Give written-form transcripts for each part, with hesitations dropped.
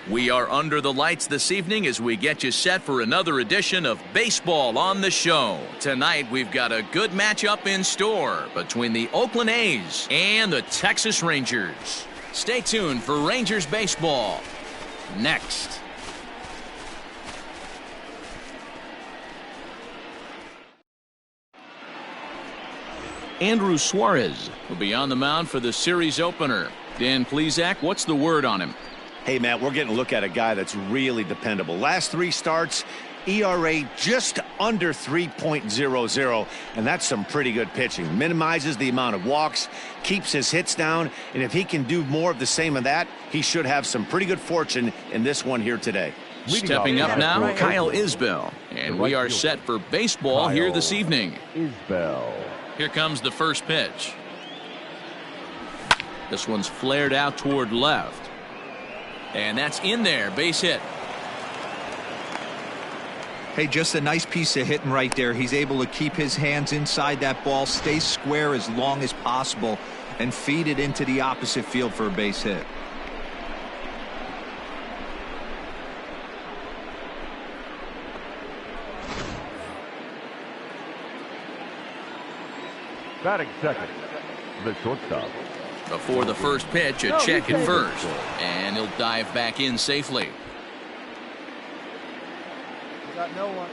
We are under the lights this evening as we get you set for another edition of Baseball on the Show. Tonight, we've got a good matchup in store between the Oakland A's and the Texas Rangers. Stay tuned for Rangers baseball next. Andrew Suarez will be on the mound for the series opener. Dan Plesac, what's the word on him? Hey, Matt, we're getting a look at a guy that's really dependable. Last 3 starts, ERA just under 3.00, and that's some pretty good pitching. Minimizes the amount of walks, keeps his hits down, and if he can do more of the same of that, he should have some pretty good fortune in this one here today. Stepping up now, Kyle Isbell, and we are set for baseball here this evening. Here comes the first pitch. This one's flared out toward left. And that's in there, base hit. Hey, just a nice piece of hitting right there. He's able to keep his hands inside that ball, stay square as long as possible, and feed it into the opposite field for a base hit. Batting second, the shortstop. Before the first pitch, a check at first, and he'll dive back in safely. Got no one.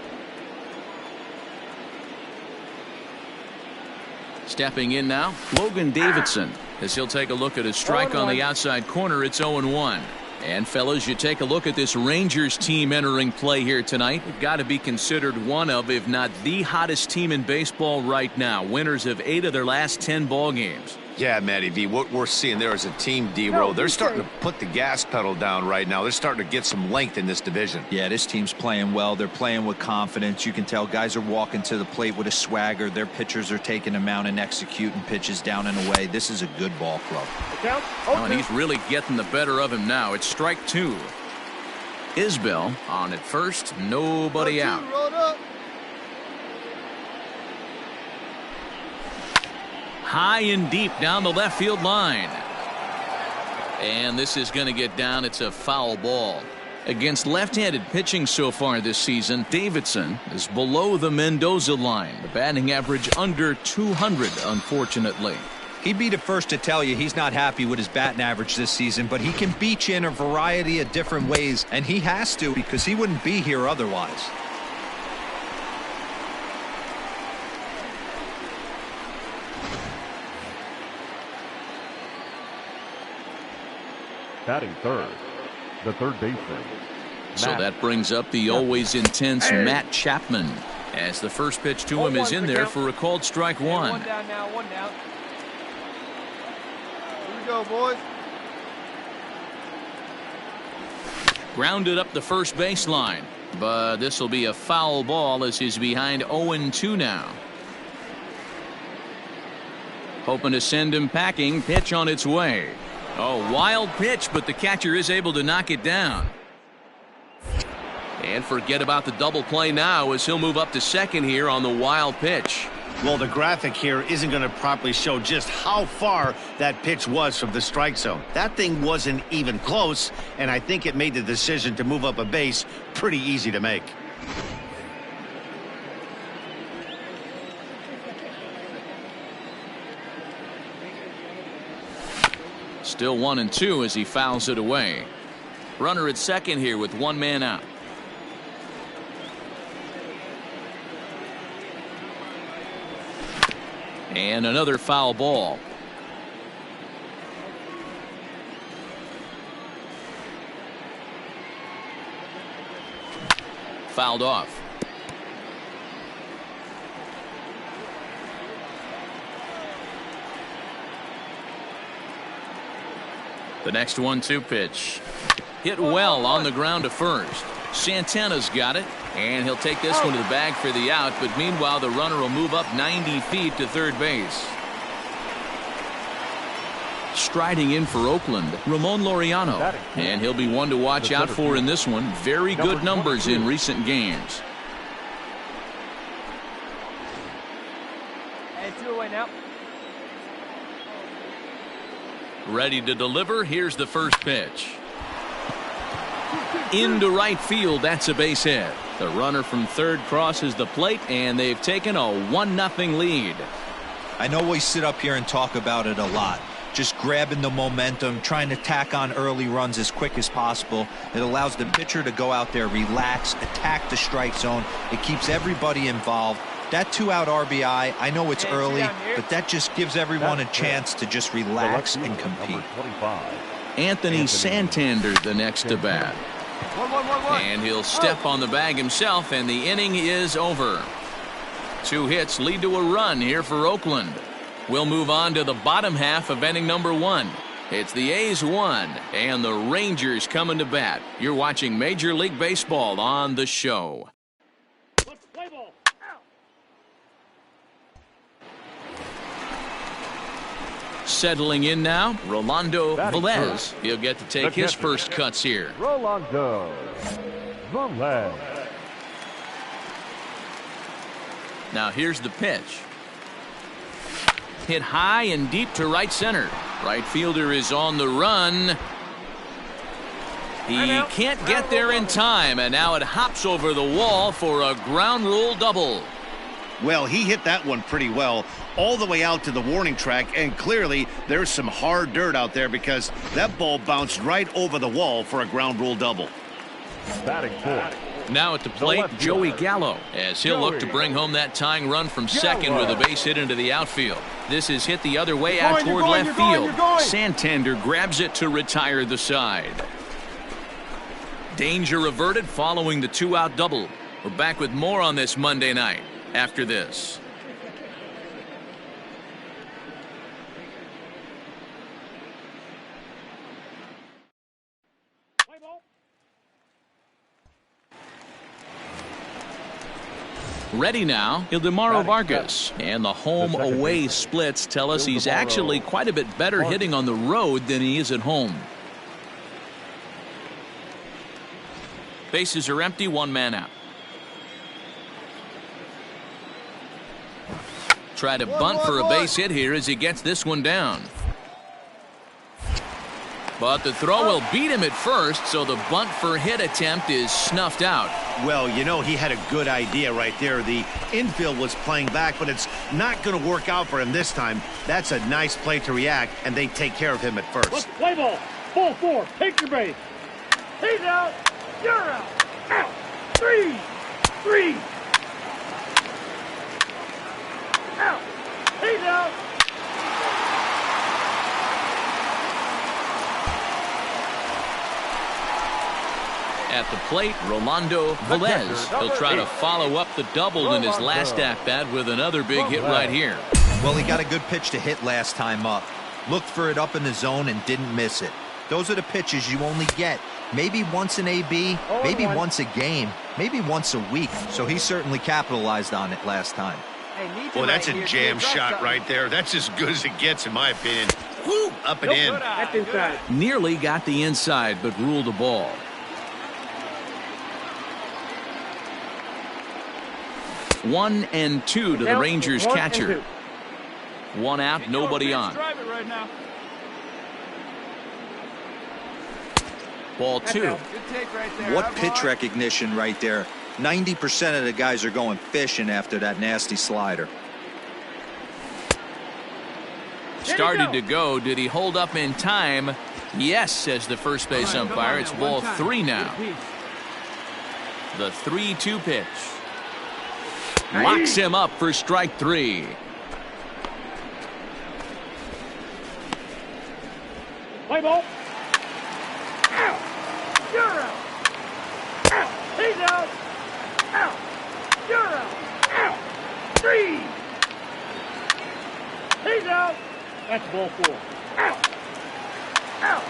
Stepping in now, Logan Davidson, as he'll take a look at a strike on the outside corner. It's 0-1. And fellas, you take a look at this Rangers team entering play here tonight. They've got to be considered one of, if not the hottest team in baseball right now. Winners of 8 of their last 10 ball games. Yeah, Matty V, what we're seeing there is a team, D-Row. They're starting to put the gas pedal down right now. They're starting to get some length in this division. Yeah, this team's playing well. They're playing with confidence. You can tell guys are walking to the plate with a swagger. Their pitchers are taking them out and executing pitches down and away. This is a good ball club. Oh, and he's really getting the better of him now. It's strike 2. Isbell on at first, nobody out. High and deep down the left field line. And this is going to get down. It's a foul ball. Against left-handed pitching so far this season, Davidson is below the Mendoza line. The batting average under 200, unfortunately. He'd be the first to tell you he's not happy with his batting average this season, but he can beat you in a variety of different ways, and he has to because he wouldn't be here otherwise. Batting third, the third baseman. So that brings up the always intense Matt Chapman, as the first pitch to him is in there for a called strike 1. One down now, one down. Here we go, boys. Grounded up the first baseline, but this will be a foul ball as he's behind 0-2 now. Hoping to send him packing. Pitch on its way. Oh, wild pitch, but the catcher is able to knock it down. And forget about the double play now as he'll move up to second here on the wild pitch. Well, the graphic here isn't going to properly show just how far that pitch was from the strike zone. That thing wasn't even close, and I think it made the decision to move up a base pretty easy to make. Still 1-2 as he fouls it away. Runner at second here with 1 man out. And another foul ball. Fouled off. The next 1-2 pitch. Hit well on the ground to first. Santana's got it, and he'll take this one to the bag for the out, but meanwhile the runner will move up 90 feet to third base. Striding in for Oakland, Ramon Laureano, and he'll be one to watch out for in this one. Very good numbers in recent games. And 2 away now. Ready to deliver. Here's the first pitch. Into right field. That's a base hit. The runner from third crosses the plate, and they've taken a 1-0 lead. I know we sit up here and talk about it a lot. Just grabbing the momentum, trying to tack on early runs as quick as possible. It allows the pitcher to go out there, relax, attack the strike zone. It keeps everybody involved. That 2-out RBI, I know it's early, but that just gives everyone a chance to just relax and compete. Anthony Santander the next to bat. And he'll step on the bag himself, and the inning is over. 2 hits lead to a run here for Oakland. We'll move on to the bottom half of inning number 1. It's the A's 1 and the Rangers coming to bat. You're watching Major League Baseball on The Show. Settling in now, Rolando Velez. He'll get to take his first cuts here. Rolando Velez. Now here's the pitch. Hit high and deep to right center. Right fielder is on the run. He can't get there in time, and now it hops over the wall for a ground rule double. Well, he hit that one pretty well all the way out to the warning track, and clearly there's some hard dirt out there because that ball bounced right over the wall for a ground rule double. Batting fourth. Now at the plate, Joey Gallo, as he'll look to bring home that tying run from second with a base hit into the outfield. This is hit the other way out toward left field. Santander grabs it to retire the side. Danger averted following the 2-out double. We're back with more on this Monday night after this. Ready now, Ildemaro Vargas. And the home-away splits tell us he's actually quite a bit better hitting on the road than he is at home. Bases are empty, 1 man out. Try to bunt for a base hit here as he gets this one down. But the throw will beat him at first, so the bunt for hit attempt is snuffed out. Well, you know, he had a good idea right there. The infield was playing back, but it's not going to work out for him this time. That's a nice play to react, and they take care of him at first. Let's play ball. Ball 4. Take your base. He's out. You're out. Out. 3. 3. Out. He's out. At the plate, Rolando Velez. He'll try to follow up the double in his last at-bat with another big hit right here. Well, he got a good pitch to hit last time up. Looked for it up in the zone and didn't miss it. Those are the pitches you only get maybe once in AB, maybe once a game, maybe once a week. So he certainly capitalized on it last time. Well, that's a jam shot right there. That's as good as it gets, in my opinion. Woo! Up and in. That's inside. Nearly got the inside, but ruled the ball. One and two to the Rangers catcher. 1 out, nobody on. Ball 2. What pitch recognition right there. 90% of the guys are going fishing after that nasty slider. Started to go. Did he hold up in time? Yes, says the first base umpire. It's ball 3 now. The 3-2 pitch. Locks him up for strike 3. Play ball. Out. You're out. Out. He's out. Out. You're out. Out. 3. He's out. That's ball 4. Out. Out.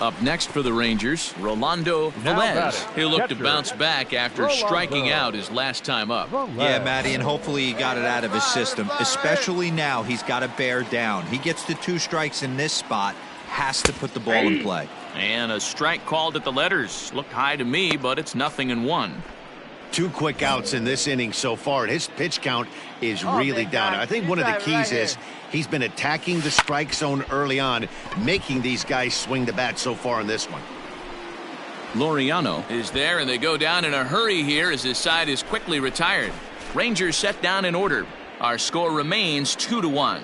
Up next for the Rangers, Rolando Velez. He'll look to bounce back after striking out his last time up. Yeah, Matty, and hopefully he got it out of his system. Especially now, he's got to bear down. He gets the 2 strikes in this spot, has to put the ball in play. And a strike called at the letters. Looked high to me, but it's 0-1. 2 quick outs in this inning so far, and his pitch count is really down. I think one of the keys is he's been attacking the strike zone early on, making these guys swing the bat so far in this one. Laureano is there, and they go down in a hurry here as his side is quickly retired. Rangers set down in order. Our score remains 2-1.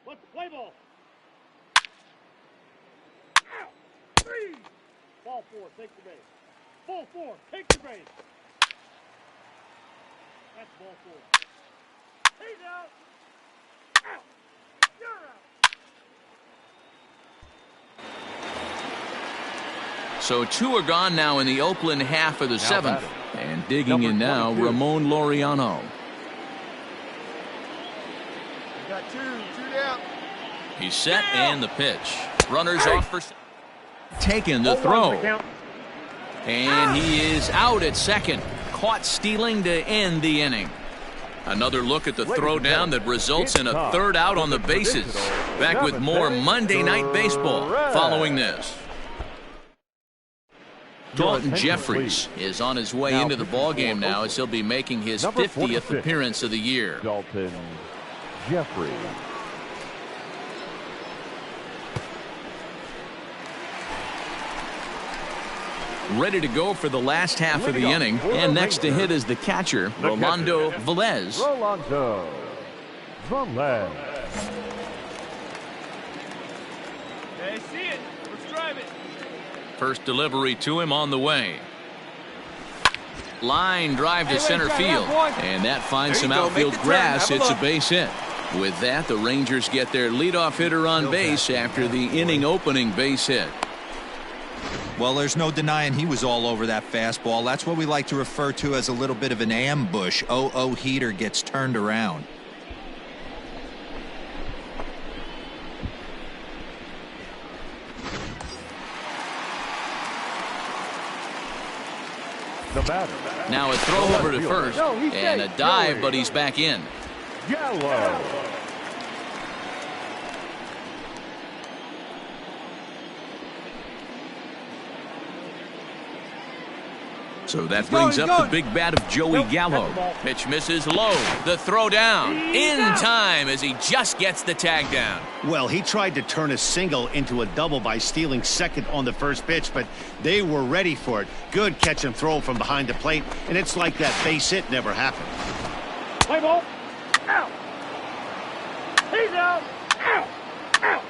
Let's play ball. Out. 3. Ball 4, take the base. Ball 4, take the base. That's ball 4. He's out. Out. You're out. So 2 are gone now in the Oakland half of the 7th. And digging in now, Ramon Laureano. Got 2 down. He's set and the pitch. Runners off for taking the throw. And he is out at second. Caught stealing to end the inning. Another look at the throwdown that results in a 3rd out on the bases. Back with more Monday Night Baseball following this. Dalton Jeffries is on his way into the ballgame now as he'll be making his 50th appearance of the year. Dalton Jeffries. Ready to go for the last half of the inning. And next to hit is the catcher, Rolando Velez. Rolando Velez. I see it. Let's drive it. First delivery to him on the way. Line drive to center field. And that finds some outfield grass. It's a base hit. With that, the Rangers get their leadoff hitter on base after the inning opening base hit. Well, there's no denying he was all over that fastball. That's what we like to refer to as a little bit of an ambush. 0-0 heater gets turned around. The batter. Now a throw over to first and a dive, but he's back in. Gallo. So that brings up the big bat of Joey Gallo. Pitch misses low. The throw down in time as he just gets the tag down. Well, he tried to turn a single into a double by stealing second on the first pitch, but they were ready for it. Good catch and throw from behind the plate, and it's like that base hit never happened. Play ball. Out. He's out. Out. Out.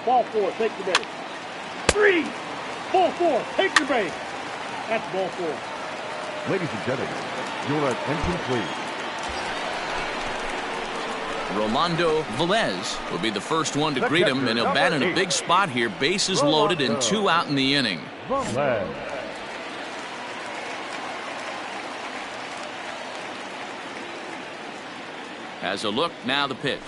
Ball 4, take the base. 3. Ball 4, take the base. That's ball 4. Ladies and gentlemen, your attention please. Rolando Velez will be the first one to greet him, and he'll bat in a big spot here. Bases loaded and 2 out in the inning. Velez. Has a look, now the pitch.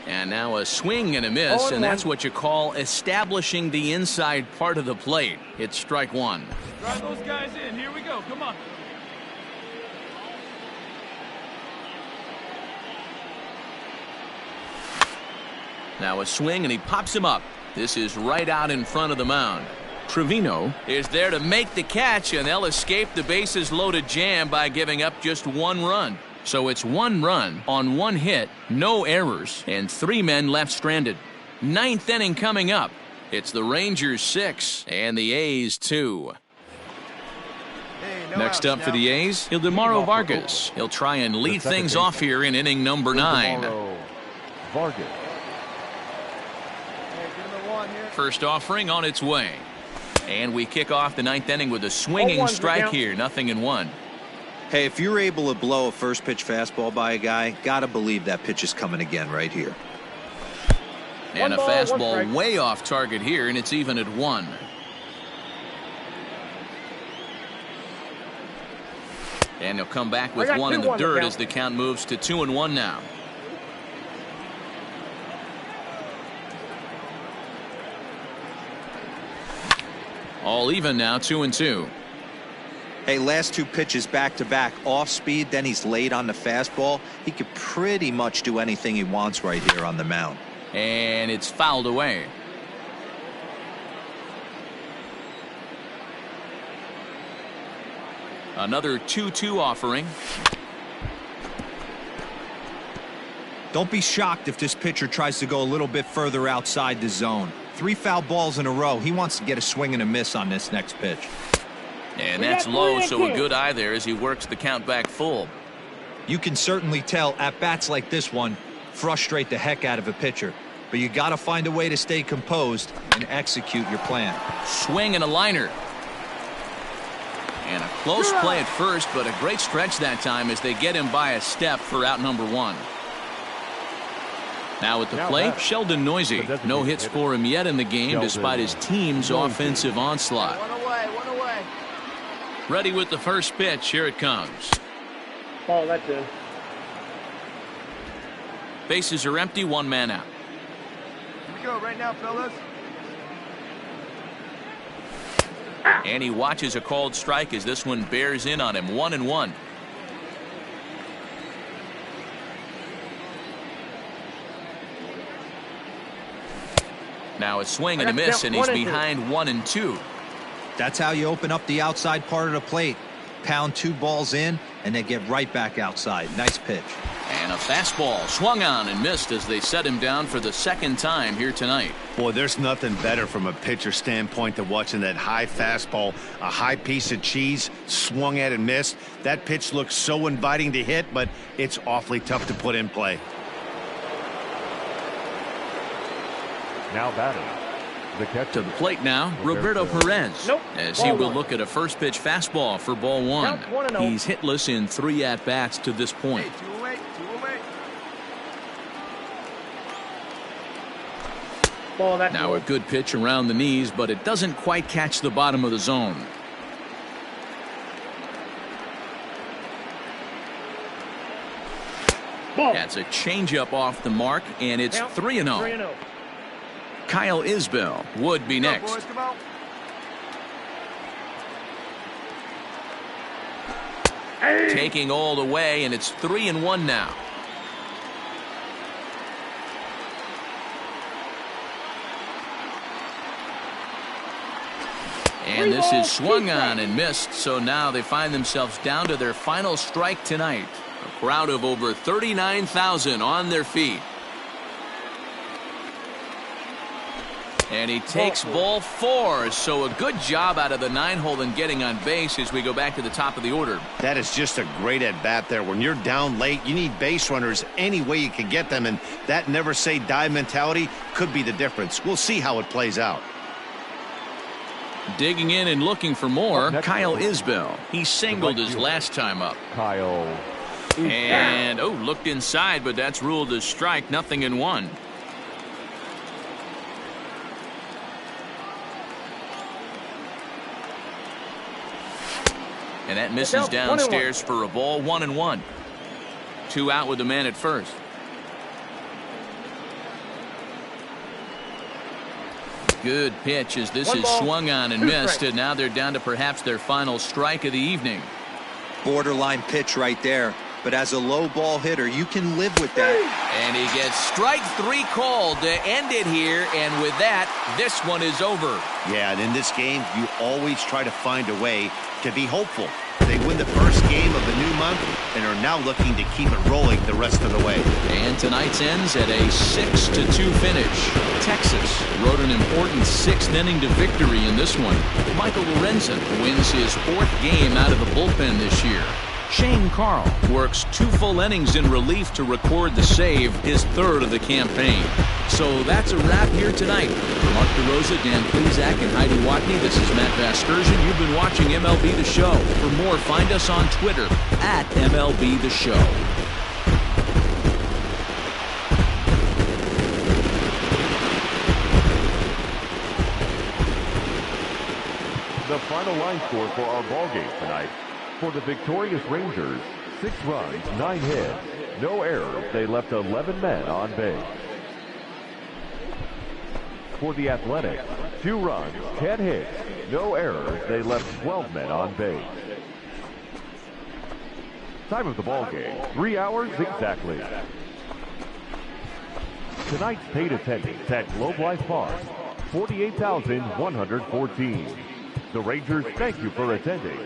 And now a swing and a miss, and that's what you call establishing the inside part of the plate. It's strike 1. Drive those guys in. Here we go. Come on. Now a swing, and he pops him up. This is right out in front of the mound. Trevino is there to make the catch, and they'll escape the bases loaded jam by giving up just 1 run. So it's 1 run on 1 hit, no errors, and 3 men left stranded. 9th inning coming up. It's the Rangers 6 and the A's 2. Next up for the A's, Ildemaro Vargas. He'll try and lead things off here in inning number 9. Vargas. First offering on its way. And we kick off the 9th inning with a swinging strike here, 0-1. Hey, if you're able to blow a first pitch fastball by a guy, gotta believe that pitch is coming again right here. And a fastball way off target here, and it's even at 1. And he'll come back with one in the dirt as the count moves to 2-1 now. All even now, 2-2. Hey, last two pitches back to back, off speed, then he's late on the fastball. He could pretty much do anything he wants right here on the mound. And it's fouled away. Another 2-2 offering. Don't be shocked if this pitcher tries to go a little bit further outside the zone. 3 foul balls in a row. He wants to get a swing and a miss on this next pitch. And that's low, so a good eye there as he works the count back full. You can certainly tell at bats like this one frustrate the heck out of a pitcher. But you got to find a way to stay composed and execute your plan. Swing and a liner. And a close play at first, but a great stretch that time as they get him by a step for out number 1. Now at the plate, Sheldon Noisy. No hits for him yet in the game despite his team's offensive onslaught. One away. Ready with the first pitch. Here it comes. Ball, that's in. Bases are empty, 1 man out. Here we go right now, fellas. And he watches a called strike as this one bears in on him. 1-1. Now a swing and a miss, and he's behind 1-2. That's how you open up the outside part of the plate. Pound 2 balls in and then get right back outside. Nice pitch. And a fastball swung on and missed as they set him down for the second time here tonight. Boy, there's nothing better from a pitcher standpoint than watching that high fastball, a high piece of cheese, swung at and missed. That pitch looks so inviting to hit, but it's awfully tough to put in play. Now batting, the catcher. To the plate now, Roberto Perez. Nope. As he will look at a first pitch fastball for ball 1. Count 1-0. He's hitless in 3 at-bats to this point. Hey, 2 away. Ball, that's Now a good pitch around the knees, but it doesn't quite catch the bottom of the zone. ball. That's a changeup off the mark, and it's 3-0. 3-0. Kyle Isbell would be next. Boys, come on. Taking all the way, and it's 3-1 now. And this is swung on and missed, so now they find themselves down to their final strike tonight. A crowd of over 39,000 on their feet. And he takes ball 4, so a good job out of the 9-hole in getting on base as we go back to the top of the order. That is just a great at-bat there. When you're down late, you need base runners any way you can get them, and that never-say-die mentality could be the difference. We'll see how it plays out. Digging in and looking for more, Next Kyle one. Isbell. He singled his last time up. Kyle. And, looked inside, but that's ruled as strike, 0-1. And that misses downstairs for a ball, 1-1. 2 out with the man at first. Good pitch as this is swung on and missed, and now they're down to perhaps their final strike of the evening. Borderline pitch right there. But as a low ball hitter, you can live with that. And he gets strike 3 called to end it here, and with that, this one is over. Yeah, and in this game, you always try to find a way to be hopeful. They win the first game of the new month and are now looking to keep it rolling the rest of the way. And tonight's ends at a 6-2 finish. Texas wrote an important 6th inning to victory in this one. Michael Lorenzen wins his 4th game out of the bullpen this year. Shane Carl works 2 full innings in relief to record the save, his 3rd of the campaign. So that's a wrap here tonight. For Mark DeRosa, Dan Plezak, and Heidi Watney, this is Matt Vasgersian. You've been watching MLB The Show. For more, find us on Twitter at MLB The Show. The final line score for our ball game tonight: For the victorious Rangers, 6 runs, 9 hits, no errors. They left 11 men on base. For the Athletics, 2 runs, 10 hits, no errors. They left 12 men on base. Time of the ball game, 3 hours exactly. Tonight's paid attendance at Globe Life Park, 48,114. The Rangers thank you for attending.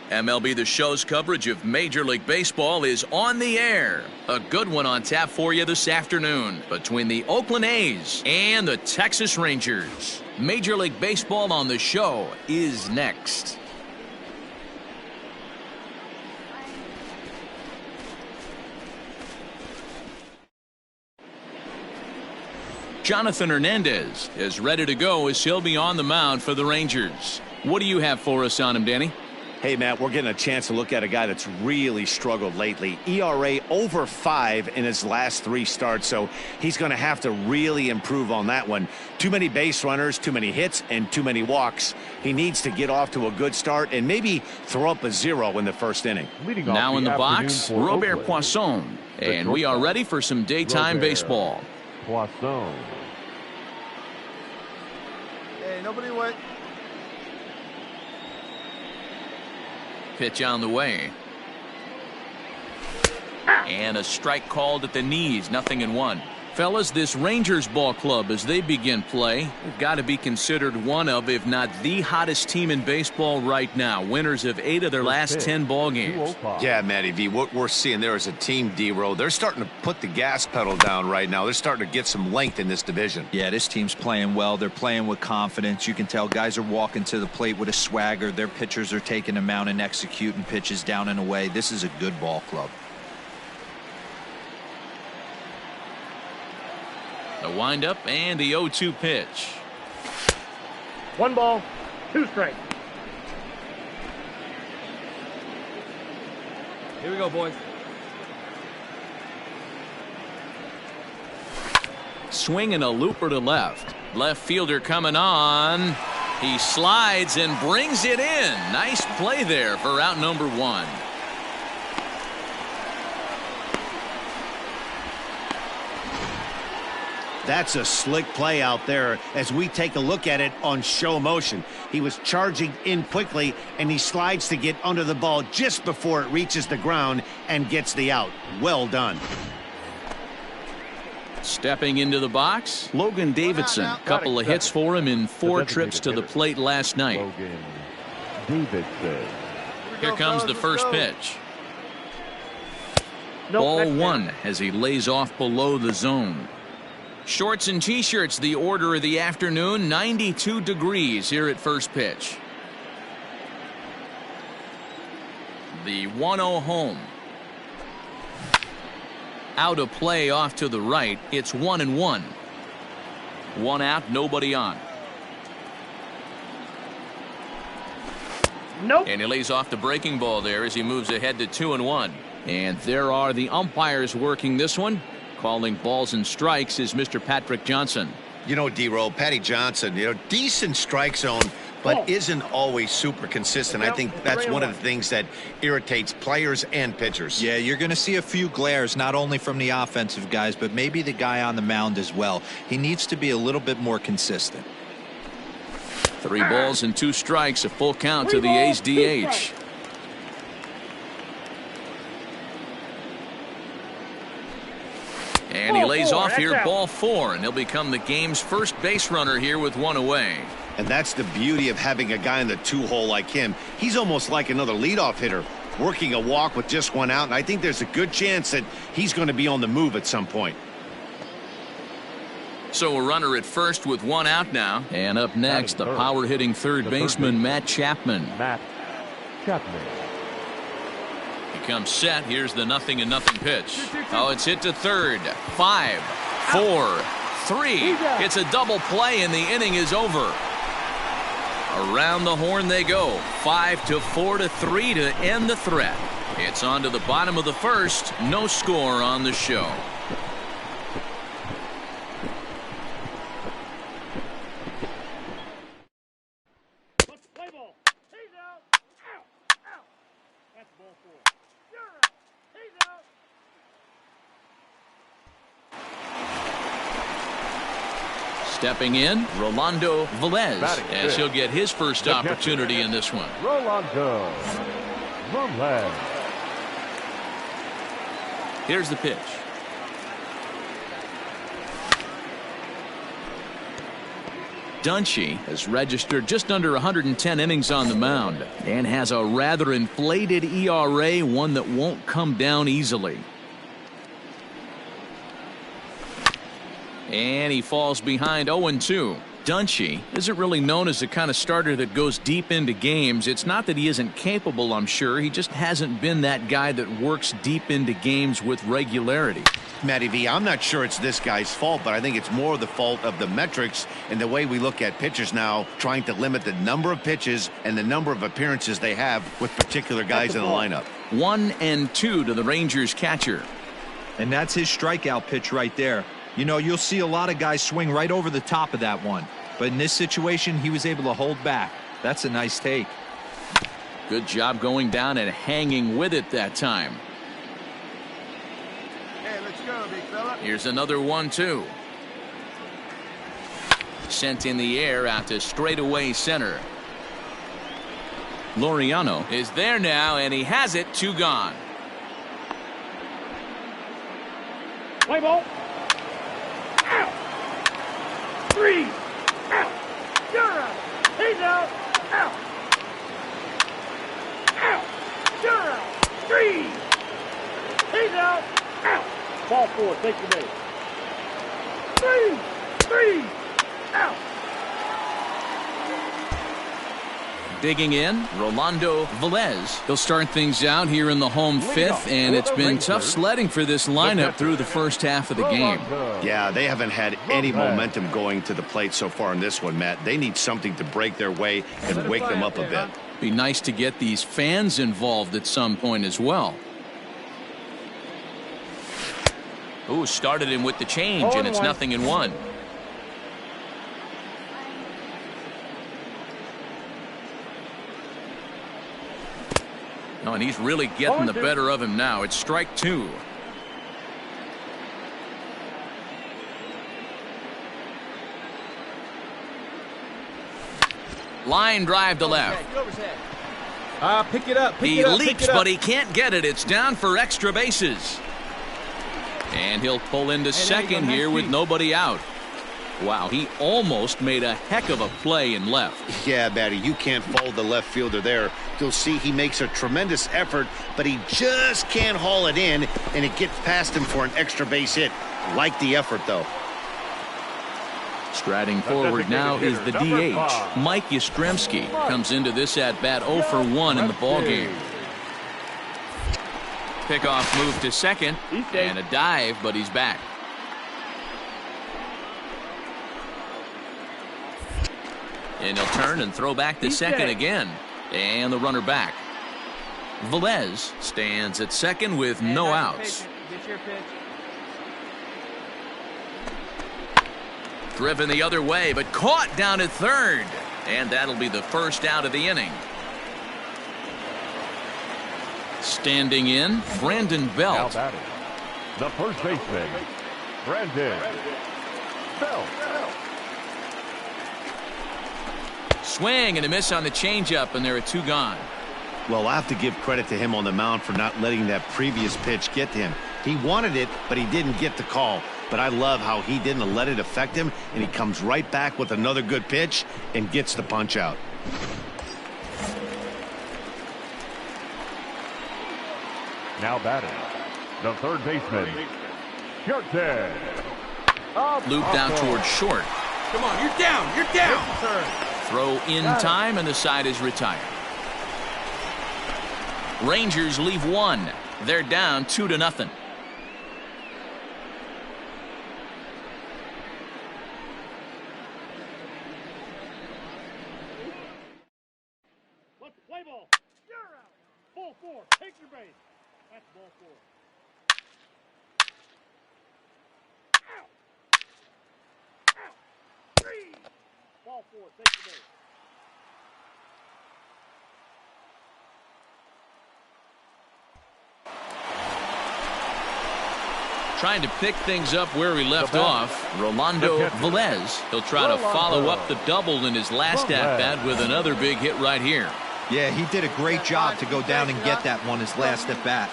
MLB The Show's coverage of Major League Baseball is on the air. A good one on tap for you this afternoon between the Oakland A's and the Texas Rangers. Major League Baseball on The Show is next. Jonathan Hernandez is ready to go as he'll be on the mound for the Rangers. What do you have for us on him, Danny? Hey, Matt, we're getting a chance to look at a guy that's really struggled lately. ERA over 5 in his last 3 starts, so he's going to have to really improve on that one. Too many base runners, too many hits, and too many walks. He needs to get off to a good start and maybe throw up a 0 in the first inning. Now in the box, Robert Poisson. And we are ready for some daytime baseball. Poisson. Hey, nobody wait. Pitch on the way. And a strike called at the knees. 0-1. Fellas, this Rangers ball club, as they begin play, have got to be considered one of, if not the hottest team in baseball right now. Winners of 8 of their last 10 ball games. Yeah, Matty V, what we're seeing there is a team, D-Row. They're starting to put the gas pedal down right now. They're starting to get some length in this division. Yeah, this team's playing well. They're playing with confidence. You can tell guys are walking to the plate with a swagger. Their pitchers are taking them out and executing pitches down and away. This is a good ball club. The windup and the 0-2 pitch. 1 ball, 2 strikes. Here we go, boys. Swinging a looper to left. Left fielder coming on. He slides and brings it in. Nice play there for out number 1. That's a slick play out there as we take a look at it on show motion. He was charging in quickly, and he slides to get under the ball just before it reaches the ground and gets the out. Well done. Stepping into the box, Logan Davidson. Couple of hits for him in 4 trips to the plate last night. Logan Davidson. Here comes the first pitch. Ball 1 as he lays off below the zone. Shorts and t-shirts, the order of the afternoon. 92 degrees here at first pitch. The 1-0 home. Out of play off to the right. It's 1-1. 1 out, nobody on. Nope. And he lays off the breaking ball there as he moves ahead to 2-1. And there are the umpires working this one. Calling balls and strikes is Mr. Patrick Johnson. You know, D-Row, Patty Johnson, decent strike zone, but isn't always super consistent. I think that's one of the things that irritates players and pitchers. Yeah, you're going to see a few glares, not only from the offensive guys, but maybe the guy on the mound as well. He needs to be a little bit more consistent. 3 balls and 2 strikes, a full count to the A's DH. And he lays off here, ball 4, and he'll become the game's first base runner here with 1 away. And that's the beauty of having a guy in the 2-hole like him. He's almost like another leadoff hitter, working a walk with just 1 out, and I think there's a good chance that he's going to be on the move at some point. So a runner at first with 1 out now. And up next, the power-hitting third baseman, Matt Chapman. Matt Chapman. Comes set. Here's the 0-0 pitch. Oh, it's hit to third. 5, 4, 3. It's a double play and the inning is over. Around the horn they go. 5-4 to 3 to end the threat. It's on to the bottom of the first. No score on the show. Play ball. He's out. Out. Out. That's ball 4. You're out. He's out. Stepping in, Rolando Velez, Batting as fifth. he'll get his first opportunity in this one. Rolando Velez. Here's the pitch. Dunshee has registered just under 110 innings on the mound and has a rather inflated ERA, one that won't come down easily. And he falls behind 0-2. Dunshee isn't really known as the kind of starter that goes deep into games. It's not that he isn't capable, I'm sure. He just hasn't been that guy that works deep into games with regularity. Matty V, I'm not sure it's this guy's fault, but I think it's more the fault of the metrics and the way we look at pitchers now, trying to limit the number of pitches and the number of appearances they have with particular guys in the lineup. 1-2 to the Rangers catcher. And that's his strikeout pitch right there. You know, you'll see a lot of guys swing right over the top of that one. But in this situation, he was able to hold back. That's a nice take. Good job going down and hanging with it that time. Hey, let's go, big fella. Here's another 1-2. Sent in the air out to straightaway center. Laureano is there now, and he has it. 2 gone. Play ball. Out. 3. Out. You're out. He's out. Out. Out. You're out. 3. He's out. Out. Ball 4. Take the base. 3. Out. Digging in, Rolando Velez. He'll start things out here in the home fifth, and it's been tough sledding for this lineup through the first half of the game. Yeah, they haven't had any momentum going to the plate so far in this one, Matt. They need something to break their way and wake them up a bit. Be nice to get these fans involved at some point as well. Ooh, started him with the change, and it's 0-1. Oh, and he's really getting the better of him now. It's strike 2. Line drive to left. Pick it up. He leaps, but he can't get it. It's down for extra bases. And he'll pull into second here with nobody out. Wow, he almost made a heck of a play in left. Yeah, Matty, you can't fault the left fielder there. You'll see he makes a tremendous effort, but he just can't haul it in, and it gets past him for an extra base hit. Like the effort, though. Striding forward now is the DH. Mike Yastrzemski comes into this at-bat 0 for 1 in the ballgame. Pickoff move to second, and a dive, but he's back. And he'll turn and throw back to second again. And the runner back. Velez stands at second with no outs. Get your pitch. Driven the other way, but caught down at third. And that'll be the first out of the inning. Standing in, Brandon Now Belt. batting, the first baseman, Brandon Belt. Swing and a miss on the changeup, and there are 2 gone. Well, I have to give credit to him on the mound for not letting that previous pitch get to him. He wanted it, but he didn't get the call. But I love how he didn't let it affect him, and he comes right back with another good pitch and gets the punch out. Now batting, the third baseman, Shelton. Looped out towards short. Come on, you're down. You're down. Throw in time, and the side is retired. Rangers leave 1. They're down 2-0. 4. Take your base. That's ball 4. Out. Out. 3. Ball 4. Take your base. Trying to pick things up where he left off, Rolando Velez. He'll try to follow up the double in his last at-bat with another big hit right here. Yeah, he did a great job to go down and get that one his last at-bat.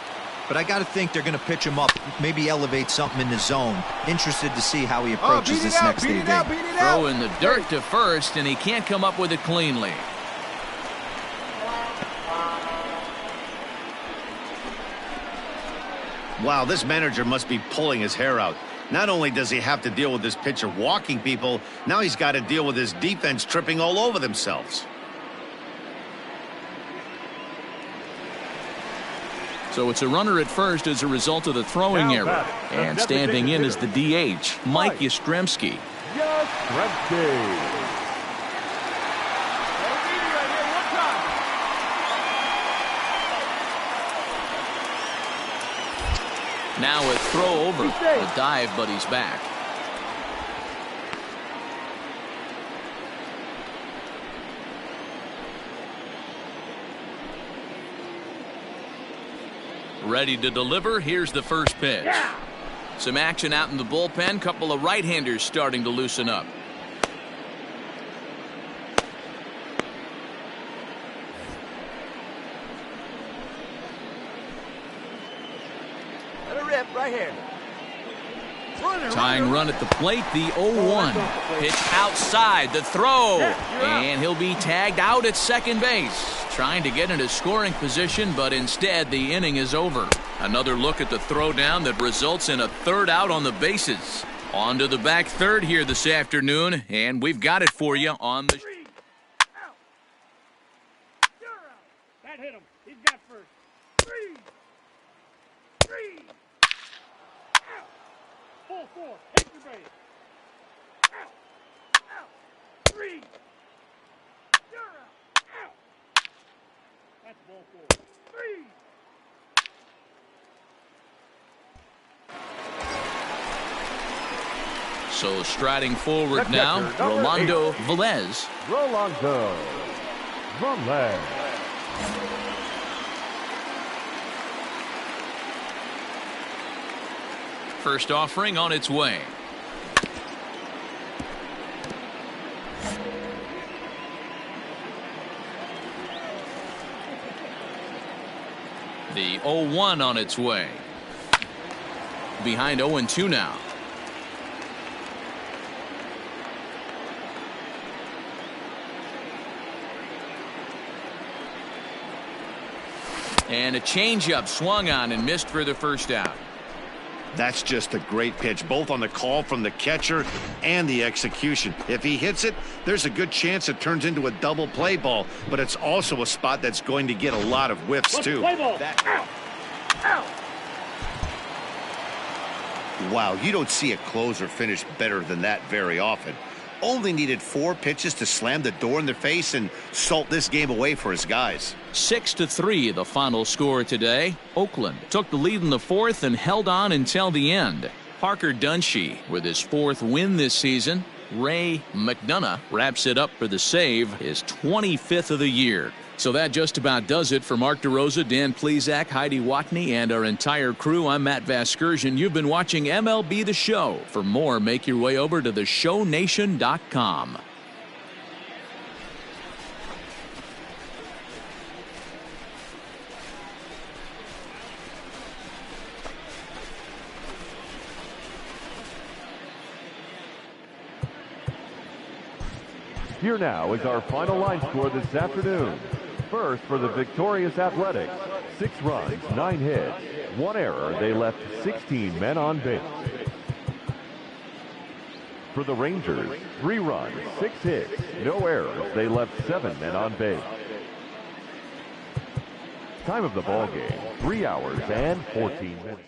But I got to think they're going to pitch him up, maybe elevate something in the zone. Interested to see how he approaches this next inning. Throw in the dirt to first, and he can't come up with it cleanly. Wow, this manager must be pulling his hair out. Not only does he have to deal with this pitcher walking people, now he's got to deal with his defense tripping all over themselves. So it's a runner at first as a result of the throwing error. And standing in is the DH, Mike Yastrzemski. Now a throw over. The dive, but he's back. Ready to deliver. Here's the first pitch. Some action out in the bullpen. Couple of right-handers starting to loosen up. Let it rip right here. Tying run at the plate, the 0-1. Pitch outside, the throw. And he'll be tagged out at second base. Trying to get into scoring position, but instead the inning is over. Another look at the throw down that results in a third out on the bases. On to the back third here this afternoon, and we've got it for you on the... That hit him. He's got first. 3. Out. Ball 4. Take your base. Out. 3. You're out. Out. That's ball 4. 3. So striding forward now, Rolando Velez. Rolando Velez. First offering on its way. The 0-1 on its way. Behind 0-2 now. And a changeup swung on and missed for the first out. That's just a great pitch, both on the call from the catcher and the execution. If he hits it, there's a good chance it turns into a double play ball, but it's also a spot that's going to get a lot of whiffs, too. Play ball. Out. Out. Wow, you don't see a closer finish better than that very often. Only needed 4 pitches to slam the door in their face and salt this game away for his guys. 6-3 the final score today. Oakland took the lead in the 4th and held on until the end. Parker Dunshee with his 4th win this season. Ray McDonough wraps it up for the save, his 25th of the year. So that just about does it for Mark DeRosa, Dan Plesac, Heidi Watney, and our entire crew. I'm Matt Vasgersian. You've been watching MLB The Show. For more, make your way over to theshownation.com. Here now is our final line score this afternoon. First for the victorious Athletics, 6 runs, 9 hits, 1 error. They left 16 men on base. For the Rangers, 3 runs, 6 hits, no errors. They left 7 men on base. Time of the ball game, 3 hours and 14 minutes.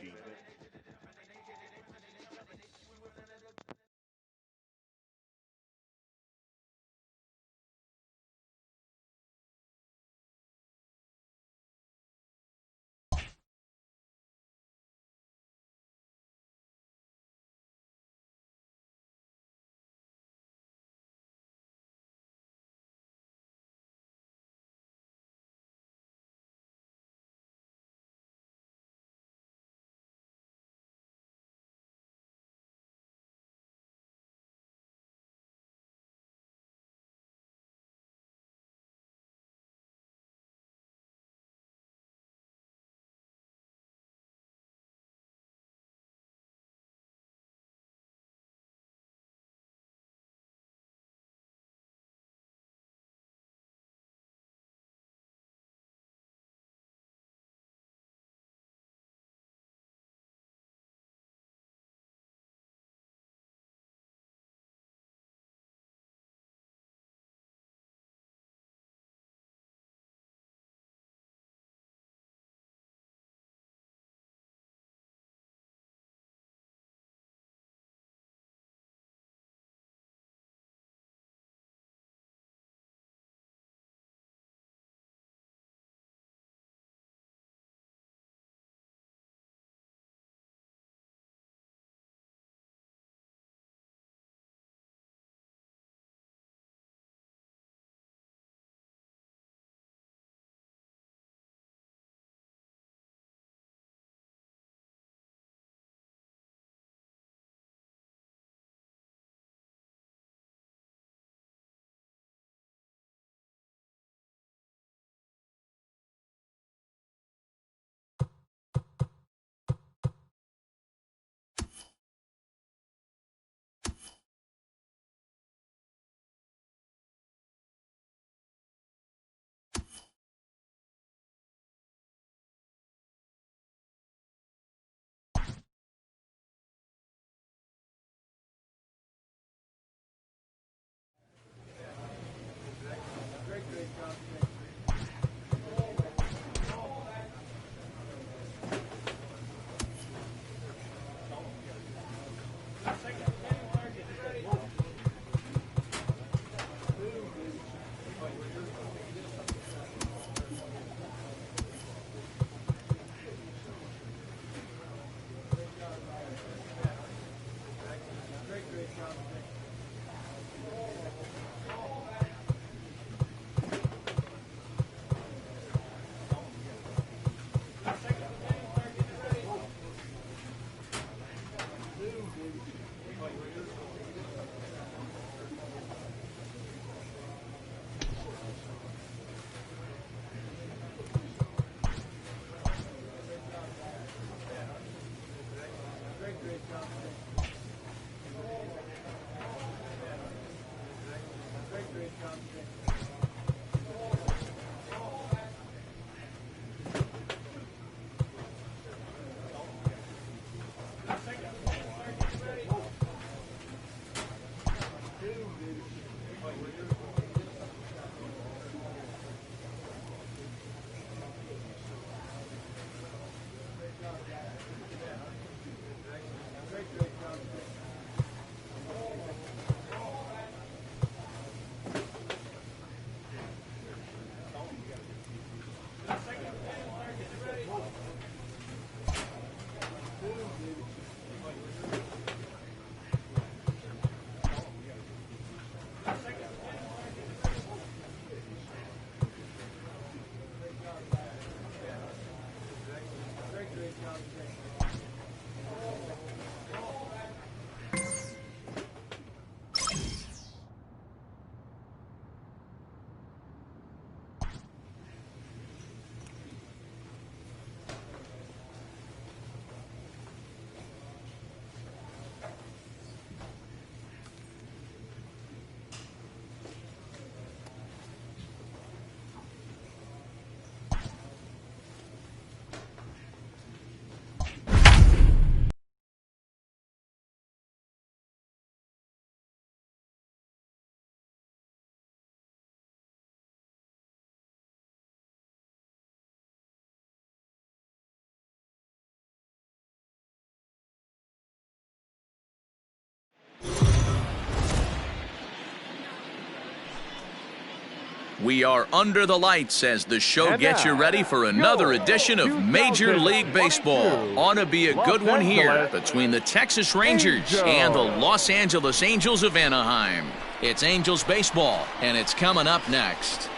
We are under the lights as the show gets you ready for another edition of Major League Baseball. Ought to be a good one here between the Texas Rangers and the Los Angeles Angels of Anaheim. It's Angels baseball, and it's coming up next.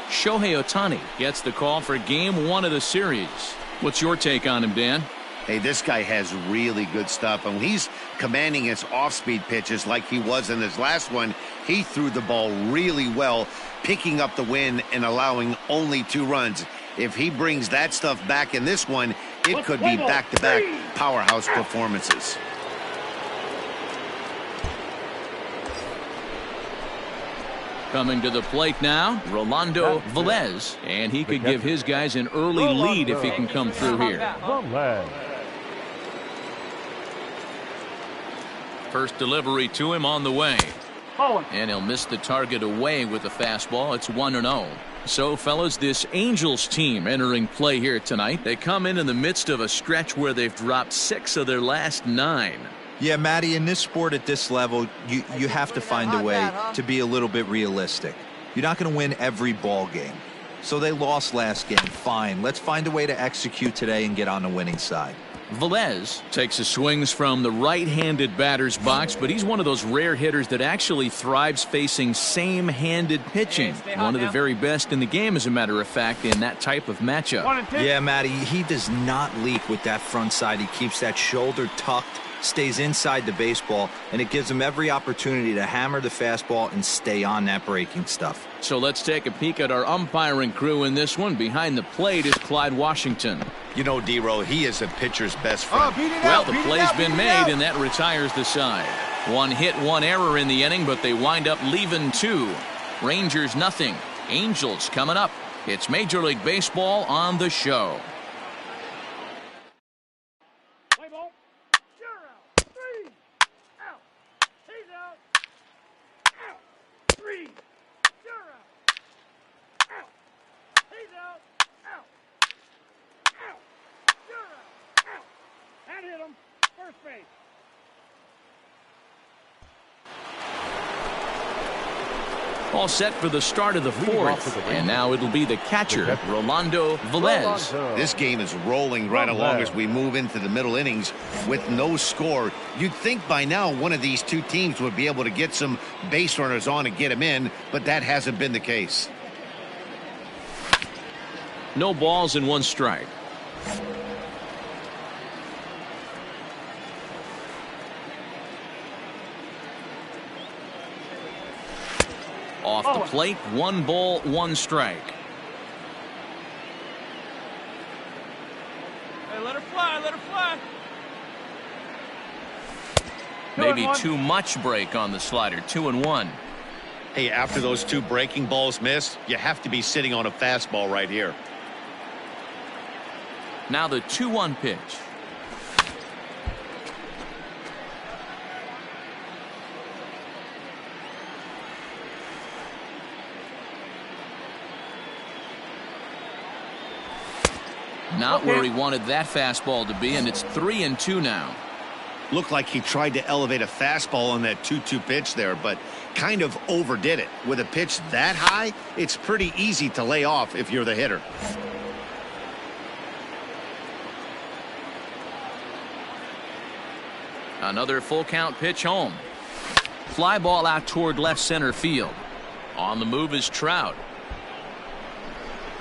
Shohei Ohtani gets the call for Game 1 of the series. What's your take on him, Dan? Hey, this guy has really good stuff, and he's commanding his off-speed pitches like he was in his last one. He threw the ball really well, picking up the win and allowing only 2 runs. If he brings that stuff back in this one, it could be back-to-back powerhouse performances. Coming to the plate now, Rolando Velez, and he could give his guys an early lead if he can come through here. First delivery to him on the way. And he'll miss the target away with the fastball. It's 1-0. So, fellas, this Angels team entering play here tonight. They come in the midst of a stretch where they've dropped 6 of their last 9. Yeah, Matty, in this sport at this level, you have to find a way to be a little bit realistic. You're not going to win every ball game. So they lost last game. Fine. Let's find a way to execute today and get on the winning side. Velez takes his swings from the right-handed batter's box, but he's one of those rare hitters that actually thrives facing same-handed pitching. One of the very best in the game, as a matter of fact, in that type of matchup. Yeah, Matty, he does not leak with that front side. He keeps that shoulder tucked, stays inside the baseball, and it gives him every opportunity to hammer the fastball and stay on that breaking stuff. So let's take a peek at our umpiring crew in this one. Behind the plate is Clyde Washington. You know, D-Row, he is a pitcher's best friend. Well, the play's been made, and that retires the side. 1 hit, 1 error in the inning, but they wind up leaving 2. Rangers nothing. Angels coming up. It's Major League Baseball on the show. Play ball. You're out. 3. Out. He's out. Out. 3. You're out. Out. He's out. Out. Out. You're out. Out. That hit him. First base. All set for the start of the 4th, and now it'll be the catcher, Rolando Velez. This game is rolling right along as we move into the middle innings with no score. You'd think by now one of these 2 teams would be able to get some base runners on and get them in, but that hasn't been the case. No balls and 1 strike. Off the plate, 1 ball, 1 strike. Hey, let her fly, let her Maybe too much break on the slider. 2-1. Hey, after those two breaking balls missed, you have to be sitting on a fastball right here. Now the 2-1 pitch. Not where he wanted that fastball to be, and it's 3-2 now. Looked like he tried to elevate a fastball on that 2-2 pitch there, but kind of overdid it. With a pitch that high, it's pretty easy to lay off if you're the hitter. Another full count pitch home. Fly ball out toward left center field. On the move is Trout.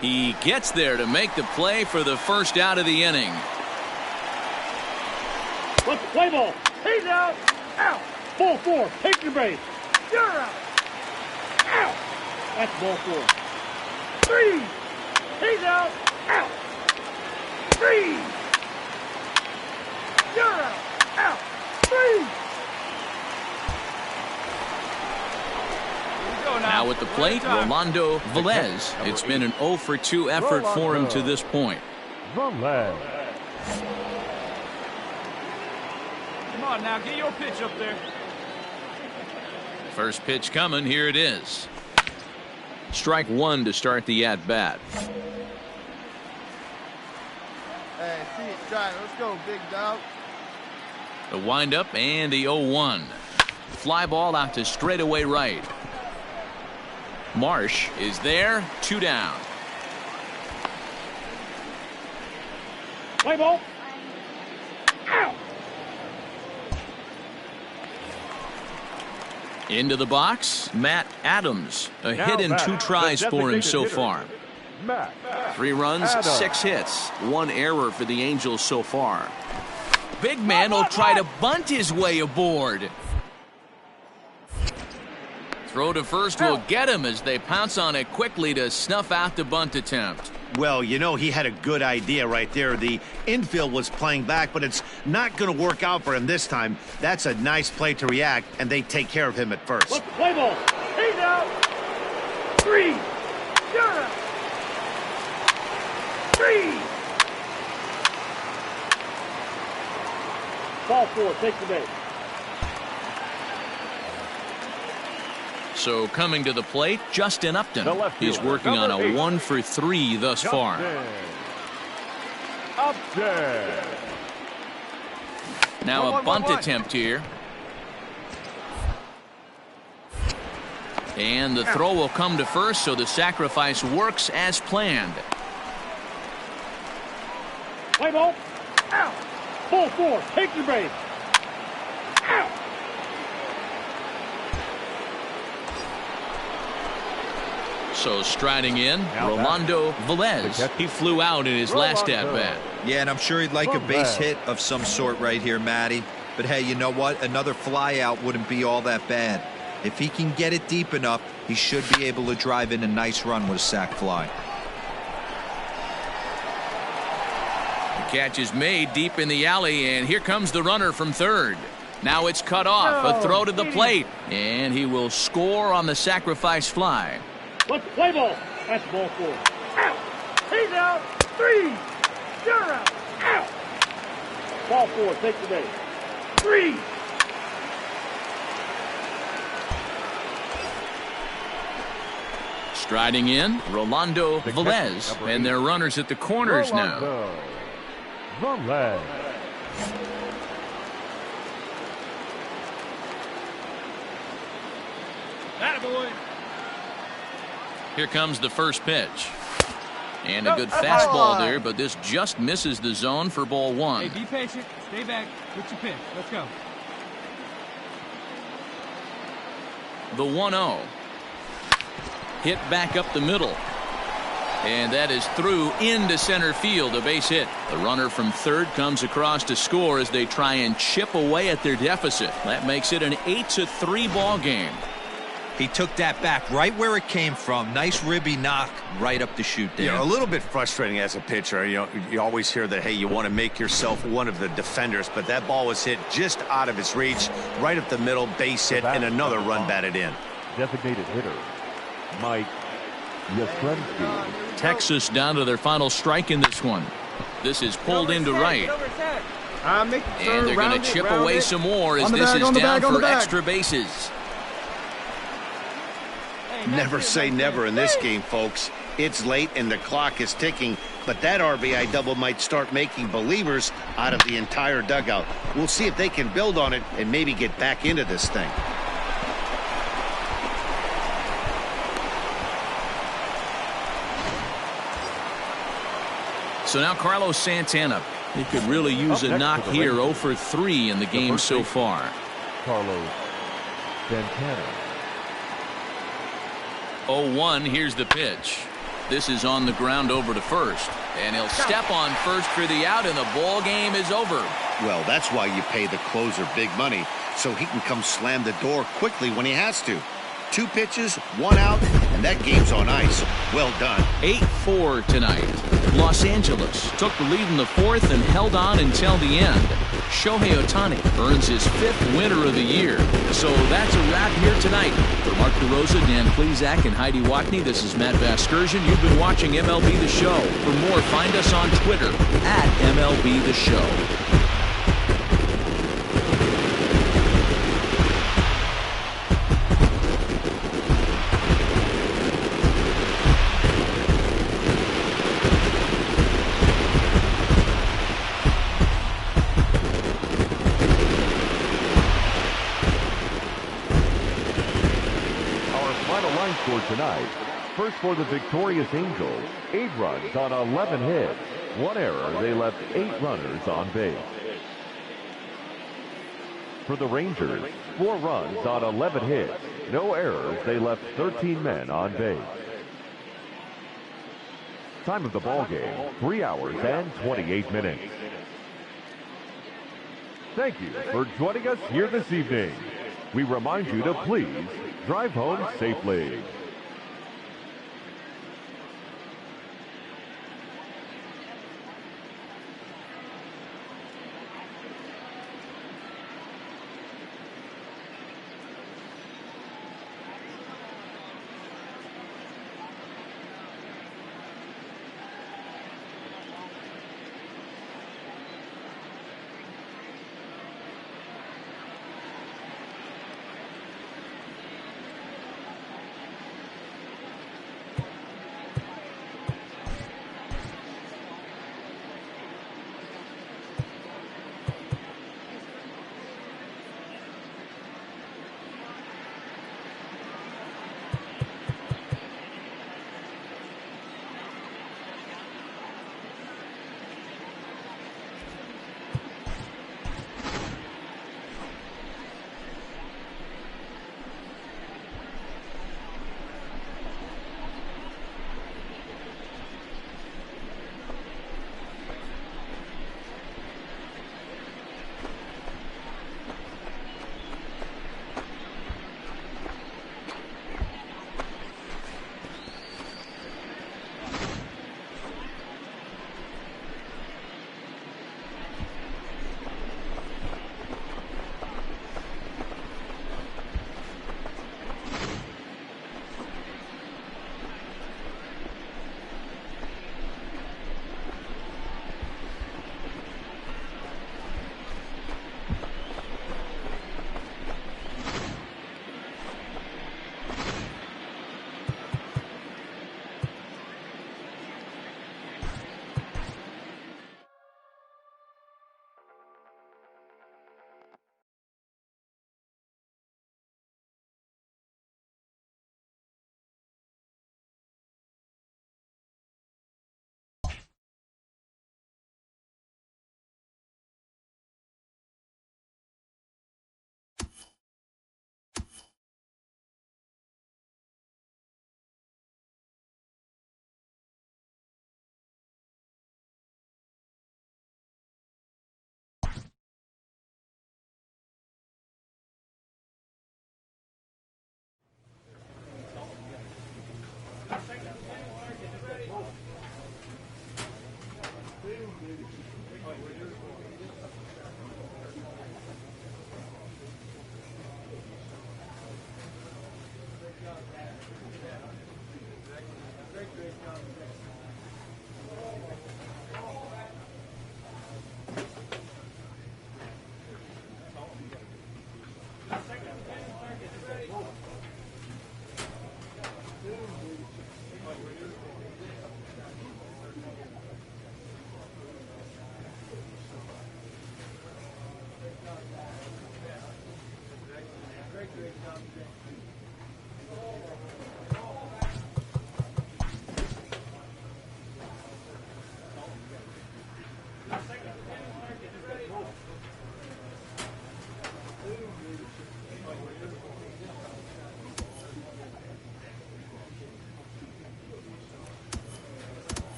He gets there to make the play for the first out of the inning. Let's play ball. He's out. Out. Ball 4. Take your base. You're out. Out. That's ball 4. 3. He's out. Out. 3. You're out. Out. 3. Now at the plate, Rolando Velez. It's been an 0 for 2 effort for him to this point. Velez. Come on now, get your pitch up there. First pitch coming. Here it is. Strike 1 to start the at-bat. Hey, see it, try it. Let's go, big dog. The windup and the 0-1. Fly ball out to straightaway right. Marsh is there. 2 down. Play ball. Out. Into the box, Matt Adams. A hit in 2 tries for him so far. 3 runs, 6 hits, 1 error for the Angels so far. Big man will try to bunt his way aboard. Throw to first will get him as they pounce on it quickly to snuff out the bunt attempt. Well, you know, he had a good idea right there. The infield was playing back, but it's not going to work out for him this time. That's a nice play to react, and they take care of him at first. Let's play ball. He's out. 3. You're out. 3. Ball 4. Take the base. So coming to the plate, Justin Upton. He's working on a 1 for 3 thus far. Upton. Now a bunt attempt here. And the throw will come to first, so the sacrifice works as planned. Play ball. Out. Ball 4. Take your base. Out. So striding in, Rolando Velez. He flew out in his last at-bat. Yeah, and I'm sure he'd like a base hit of some sort right here, Matty. But hey, you know what? Another fly out wouldn't be all that bad. If he can get it deep enough, he should be able to drive in a nice run with a sac fly. The catch is made deep in the alley, and here comes the runner from third. Now it's cut off. A throw to the plate, and he will score on the sacrifice fly. Let's play ball. That's ball 4. Out. He's out. 3. You're out. Out. Ball 4. Take the base. 3. Striding in, Rolando Velez, and their runners at the corners now. Velez. Attaboy. Here comes the first pitch. And a good fastball there, but this just misses the zone for ball 1. Hey, be patient. Stay back. Get your pitch. Let's go. The 1-0. Hit back up the middle. And that is through into center field, a base hit. The runner from third comes across to score as they try and chip away at their deficit. That makes it an 8-3 ball game. He took that back right where it came from. Nice ribby knock right up the chute there. Yeah, a little bit frustrating as a pitcher. You know, you always hear that, hey, you want to make yourself one of the defenders, but that ball was hit just out of his reach, right up the middle, base hit, and another run batted in. Designated hitter, Mike Yastrzemski. Texas down to their final strike in this one. This is pulled into right. And they're going to chip away some more as this is down for extra bases. Never say never in this game, folks. It's late and the clock is ticking, but that RBI double might start making believers out of the entire dugout. We'll see if they can build on it and maybe get back into this thing. So now Carlos Santana. He could really use a knock here. 0 for 3 in the game so far. Carlos Santana. 0-1. Here's the pitch. This is on the ground over to first. And he'll step on first for the out, and the ball game is over. Well, that's why you pay the closer big money, so he can come slam the door quickly when he has to. 2 pitches, 1 out, and that game's on ice. Well done. 8-4 tonight. Los Angeles took the lead in the 4th and held on until the end. Shohei Ohtani earns his 5th winner of the year. So that's a wrap here tonight. For Mark DeRosa, Dan Plesac, and Heidi Watney, this is Matt Vasgersian. You've been watching MLB The Show. For more, find us on Twitter at MLB The Show. For tonight, first for the victorious Angels, 8 runs on 11 hits, 1 error. They left 8 runners on base. For the Rangers, 4 runs on 11 hits, no errors. They left 13 men on base. Time of the ball game, 3 hours and 28 minutes. Thank you for joining us here this evening. We remind you to please drive home safely.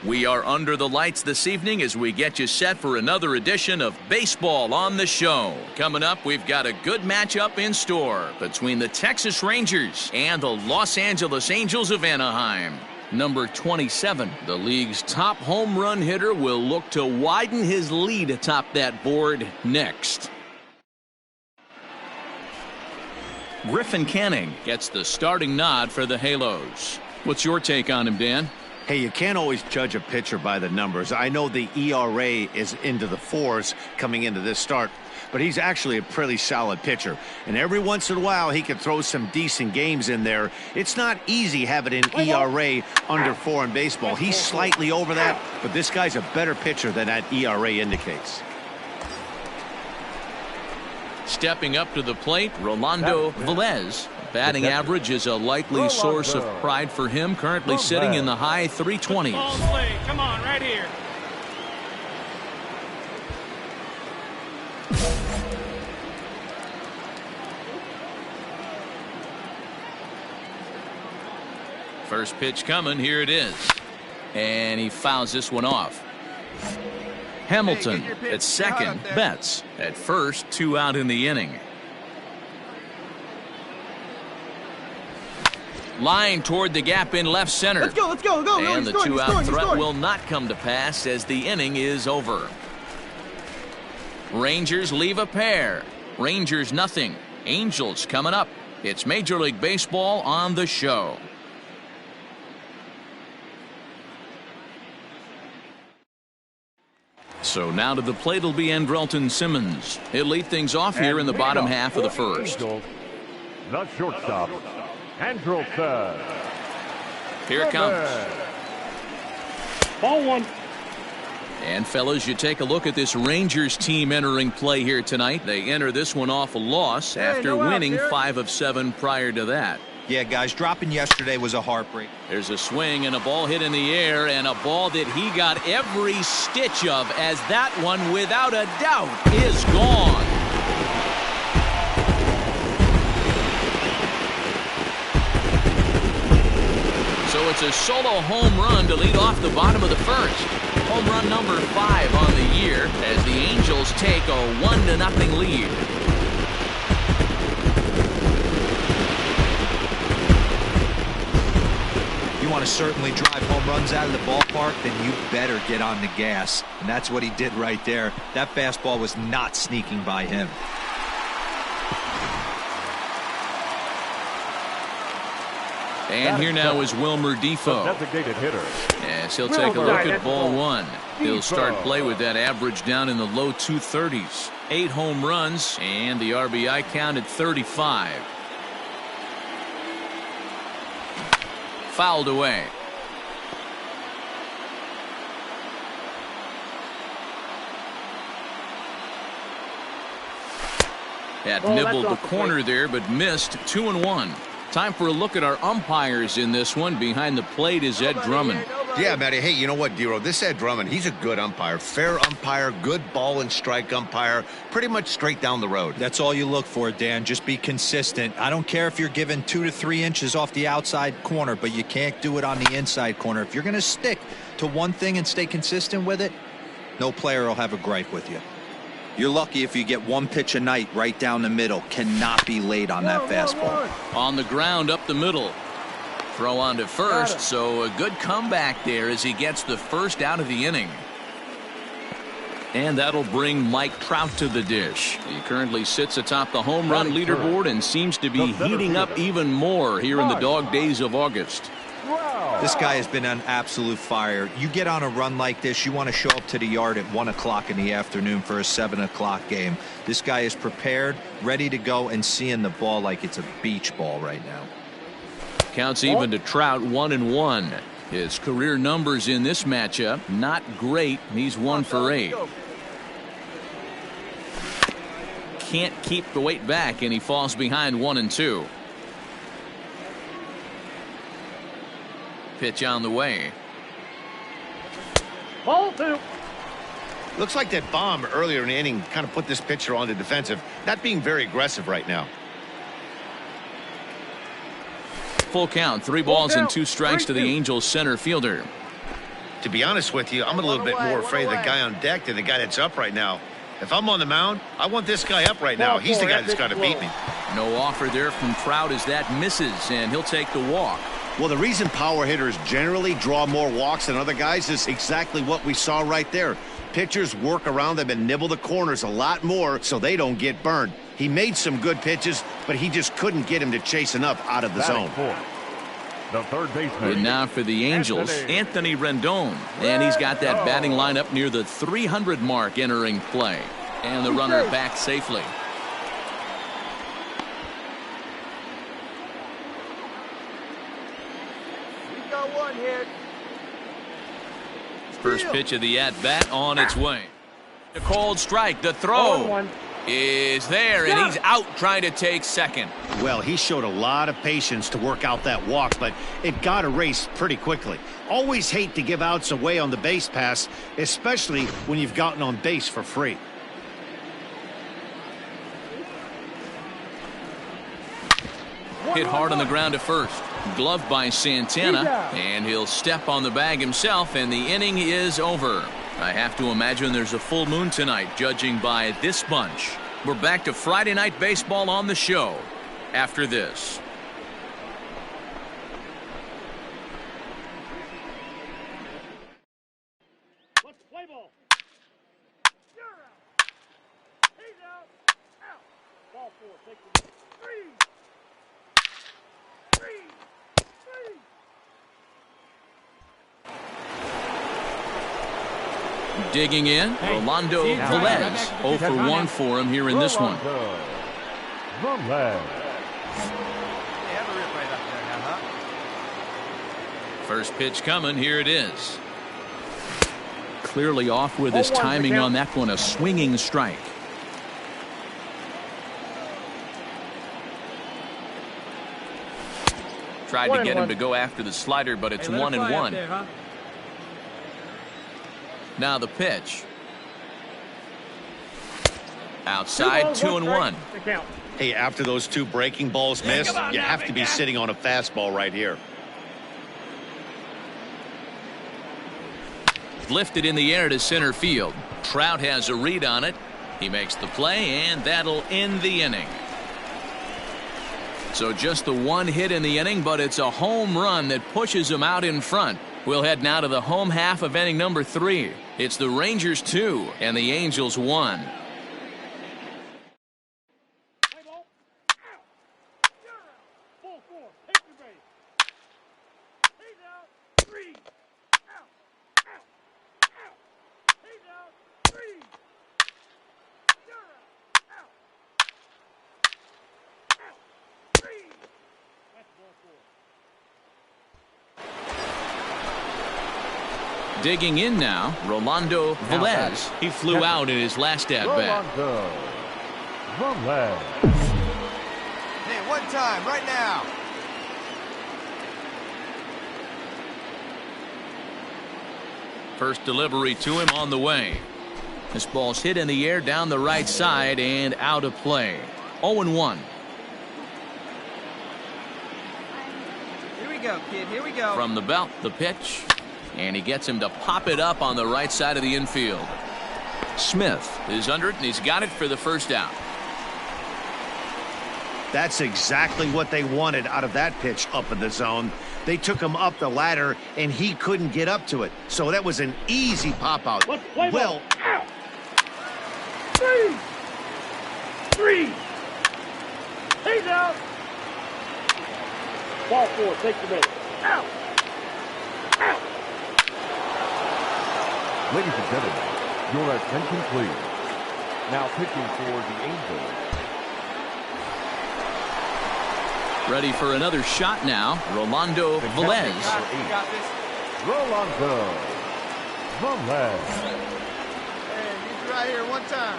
We are under the lights this evening as we get you set for another edition of Baseball on the Show. Coming up, we've got a good matchup in store between the Texas Rangers and the Los Angeles Angels of Anaheim. Number 27, the league's top home run hitter, will look to widen his lead atop that board next. Griffin Canning gets the starting nod for the Halos. What's your take on him, Dan? Hey, you can't always judge a pitcher by the numbers. I know the ERA is into the 4s coming into this start, but he's actually a pretty solid pitcher. And every once in a while, he can throw some decent games in there. It's not easy having an ERA under 4 in baseball. He's slightly over that, but this guy's a better pitcher than that ERA indicates. Stepping up to the plate, Rolando Velez. Batting average is a likely source of pride for him, currently sitting in the high 320s. Come on, right here. First pitch coming, here it is. And he fouls this one off. Hamilton at second, Betts at first, 2 out in the inning. Line toward the gap in left center. Let's go. And the 2-out threat will not come to pass as the inning is over. Rangers leave a pair. Rangers nothing. Angels coming up. It's Major League Baseball on the Show. So now to the plate will be Andrelton Simmons. He'll lead things off here in the bottom half of the first. The shortstop, Andrelton. Here it comes. Ball 1. And fellas, you take a look at this Rangers team entering play here tonight. They enter this one off a loss after winning 5 of 7 prior to that. Yeah, guys, dropping yesterday was a heartbreak. There's a swing and a ball hit in the air, and a ball that he got every stitch of, as that one, without a doubt, is gone. So it's a solo home run to lead off the bottom of the first. Home run number 5 on the year as the Angels take a 1-0 lead. You want to certainly drive home runs out of the ballpark, then you better get on the gas. And that's what he did right there. That fastball was not sneaking by him. And here now is Wilmer Defoe. Designated hitter. Yes, he'll take a look at ball 1. He'll start play with that average down in the low 230s. 8 home runs and the RBI count at 35. Fouled away. Had nibbled the corner there, but missed. 2-1. Time for a look at our umpires in this one. Behind the plate is Ed Drummond. Yeah, Matty. Hey, you know what, Dero? This Ed Drummond, he's a good umpire. Fair umpire, good ball and strike umpire. Pretty much straight down the road. That's all you look for, Dan. Just be consistent. I don't care if you're given 2 to 3 inches off the outside corner, but you can't do it on the inside corner. If you're going to stick to one thing and stay consistent with it, no player will have a gripe with you. You're lucky if you get one pitch a night right down the middle. Cannot be late on that fastball. On the ground up the middle. Throw on to first, so a good comeback there as he gets the first out of the inning. And that'll bring Mike Trout to the dish. He currently sits atop the home run leaderboard and seems to be heating up even more here in the dog days of August. This guy has been on absolute fire. You get on a run like this, you want to show up to the yard at 1 o'clock in the afternoon for a 7 o'clock game. This guy is prepared, ready to go, and seeing the ball like it's a beach ball right now. Counts even to Trout, 1-1. His career numbers in this matchup not great. He's 1 for 8. Can't keep the weight back, and he falls behind 1-2. Pitch on the way. Ball 2. Looks like that bomb earlier in the inning kind of put this pitcher on the defensive. Not being very aggressive right now. Full count, 3 balls and 2 strikes to the Angels center fielder. To be honest with you, I'm a little bit more afraid of the guy on deck than the guy that's up right now. If I'm on the mound, I want this guy up right now. He's the guy that's got to beat me. No offer there from Trout as that misses, and he'll take the walk. Well, the reason power hitters generally draw more walks than other guys is exactly what we saw right there. Pitchers work around them and nibble the corners a lot more so they don't get burned. He made some good pitches, but he just couldn't get him to chase enough out of the zone. The third baseman. And now for the Angels, Anthony Rendon. And he's got that batting line up near the 300 mark entering play. And the runner back safely. He's got 1 hit. First pitch of the at-bat on its way. A cold strike. The throw is there, and he's out trying to take second. Well, he showed a lot of patience to work out that walk, but it got erased pretty quickly. Always hate to give outs away on the base pass, especially when you've gotten on base for free. Hit hard on the ground to first. Gloved by Santana, and he'll step on the bag himself, and the inning is over. I have to imagine there's a full moon tonight, judging by this bunch. We're back to Friday Night Baseball on the show after this. Let's play ball. You're out. He's out. Out. Ball 4. Take the 3. Digging in, Rolando Velez. 0 for 1 for him here in this one. First pitch coming. Here it is. Clearly off with his timing on that one. A swinging strike. Tried to get him to go after the slider, but it's 1-1. Now the pitch. Outside, 2-1. Hey, after those 2 breaking balls missed, you have to be sitting on a fastball right here. Lifted in the air to center field. Trout has a read on it. He makes the play, and that'll end the inning. So just the 1 hit in the inning, but it's a home run that pushes him out in front. We'll head now to the home half of inning number 3. It's the Rangers 2 and the Angels 1. Play ball. Out. You're out. Ball 4. Take your base. He's out. 3. Out. Out. Out. He's out. 3. You're out. Out. Out. 3. That's ball 4. Digging in now, Rolando Velez. He flew out in his last at-bat. the left. Hey, one time, right now. First delivery to him on the way. This ball's hit in the air down the right side and out of play. 0-1. Here we go, kid. Here we go. From the belt, the pitch. And he gets him to pop it up on the right side of the infield. Smith is under it, and he's got it for the first out. That's exactly what they wanted out of that pitch up in the zone. They took him up the ladder, and he couldn't get up to it. So that was an easy pop out. Well, out. Three. He's out. Ball 4, take the base. Out. Ladies and gentlemen, your attention please. Now pitching for the Angels. Ready for another shot now. Rolando Velez. Got this. Rolando Velez. Hey, he's right here one time.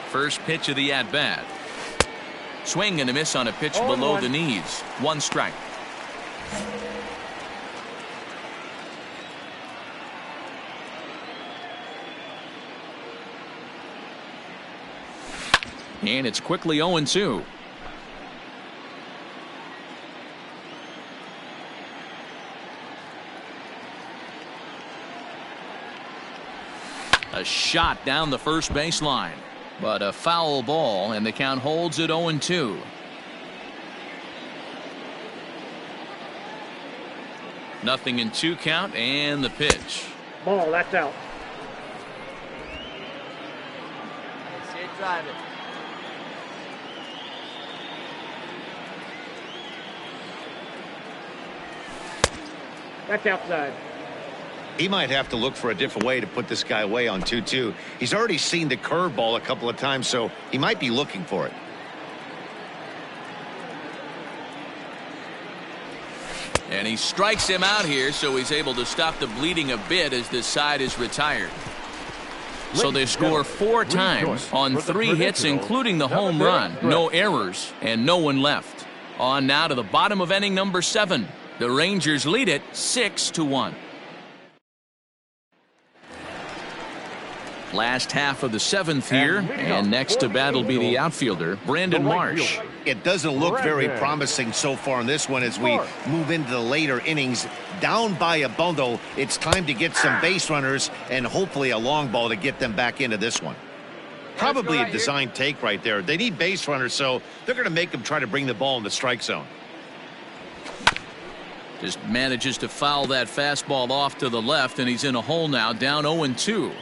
First pitch of the at-bat. Swing and a miss on a pitch below the knees. 1 strike. And it's quickly 0-2. A shot down the first baseline, but a foul ball, and the count holds at 0-2. Nothing in 2 count, and the pitch. Ball, that's out. See it drive it. That's outside. he might have to look for a different way to put this guy away on 2-2. He's already seen the curveball a couple of times, so he might be looking for it. And he strikes him out here, so he's able to stop the bleeding a bit as this side is retired. So they score 4 times on 3 hits, including the home run. No errors and no one left. On now to the bottom of inning number 7. The Rangers lead it 6-1. Last half of the 7th here, and next to bat will be the outfielder, Brandon Marsh. It doesn't look very promising so far in this one as we move into the later innings. Down by a bundle, it's time to get some base runners and hopefully a long ball to get them back into this one. Probably a design take right there. They need base runners, so they're going to make them try to bring the ball in the strike zone. Just manages to foul that fastball off to the left, and he's in a hole now, down 0-2.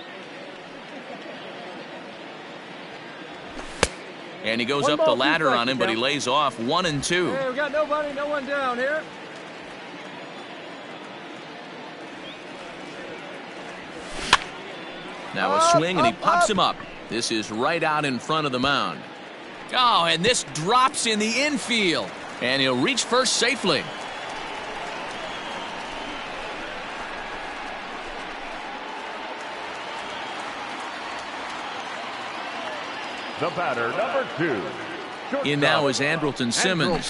And he goes up the ladder on him, but he lays off 1-2. Hey, we got nobody, no one down here. Now a swing, and he pops him up. This is right out in front of the mound. Oh, and this drops in the infield. And he'll reach first safely. The batter, number 2. In now is Andrelton Simmons,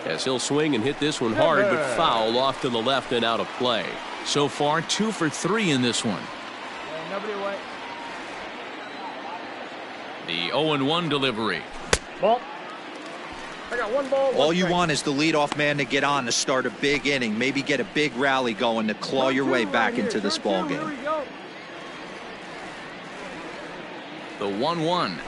as he'll swing and hit this one hard, but foul off to the left and out of play. So far, 2 for 3 in this one. Nobody away. The 0-1 delivery. Ball. I got 1 ball. All you want is the leadoff man to get on to start a big inning, maybe get a big rally going to claw your way back into this ball game. The 1-1.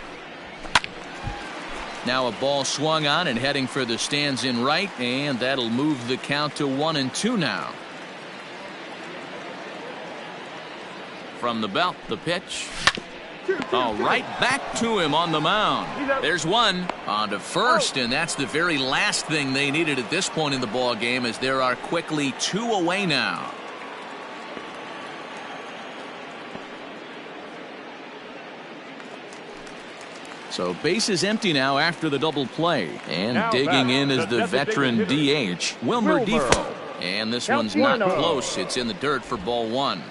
Now a ball swung on and heading for the stands in right, and that'll move the count to 1-2 now. From the belt, the pitch. Oh, right back to him on the mound. There's one on to first, and that's the very last thing they needed at this point in the ball game, as there are quickly 2 away now. So base is empty now after the double play, and now digging in is the veteran DH, Wilmer Defoe. And this one's not close. It's in the dirt for ball 1.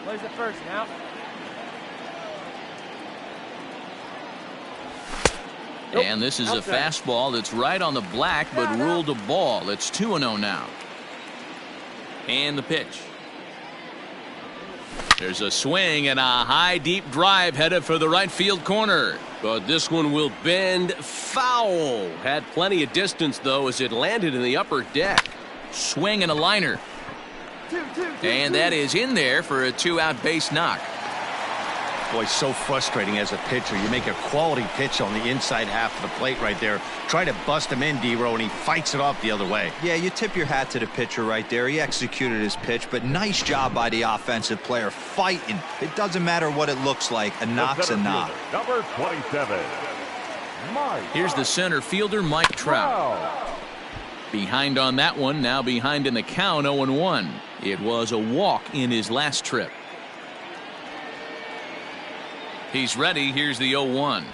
Plays it first now. And this is a fastball that's right on the black, but ruled a ball. It's 2-0 now. And the pitch. There's a swing and a high, deep drive headed for the right field corner. But this one will bend foul. Had plenty of distance, though, as it landed in the upper deck. Swing and a liner. And that is in there for a 2-out base knock. Boy, so frustrating as a pitcher. You make a quality pitch on the inside half of the plate right there. Try to bust him in, D-Row, and he fights it off the other way. Yeah, you tip your hat to the pitcher right there. He executed his pitch, but nice job by the offensive player fighting. It doesn't matter what it looks like. A knock's a knock. Number 27, Mike. Here's the center fielder, Mike Trout. Behind on that one, now behind in the count, 0-1. It was a walk in his last trip. He's ready. Here's the 0-1.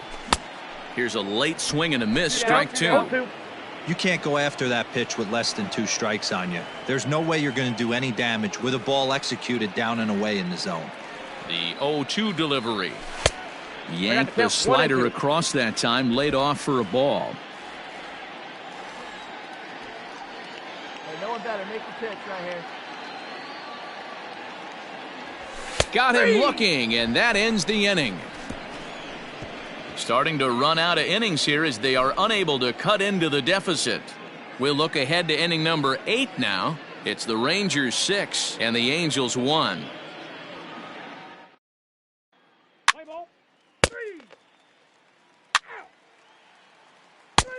Here's a late swing and a miss. Strike two. You can't go after that pitch with less than 2 strikes on you. There's no way you're going to do any damage with a ball executed down and away in the zone. The 0-2 delivery. Yanked the slider across that time, laid off for a ball. Hey, no one better make the pitch right here. Got him looking, and that ends the inning. Starting to run out of innings here as they are unable to cut into the deficit. We'll look ahead to inning number 8 now. It's the Rangers 6 and the Angels 1. Play ball. 3. Out. 3.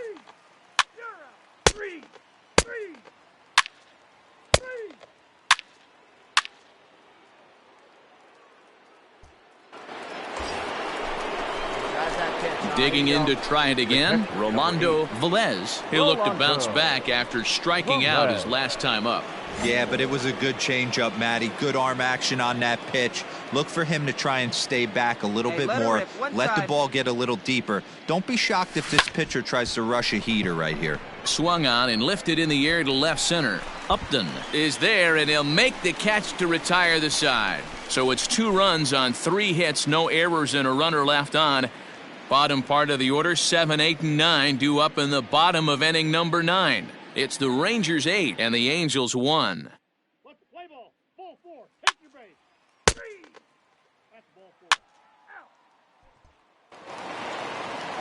You're out. 3. 3. 3. Digging in to try it again, Rolando Velez. He'll look to bounce back after striking out his last time up. Yeah, but it was a good changeup, Matty. Good arm action on that pitch. Look for him to try and stay back a little bit more. Let the ball get a little deeper. Don't be shocked if this pitcher tries to rush a heater right here. Swung on and lifted in the air to left center. Upton is there, and he'll make the catch to retire the side. So it's 2 runs on 3 hits, no errors, and a runner left on. Bottom part of the order, 7, 8, and 9 due up in the bottom of inning number 9. It's the Rangers 8 and the Angels 1. Let's play ball. Ball 4. Take your base. 3. That's ball 4.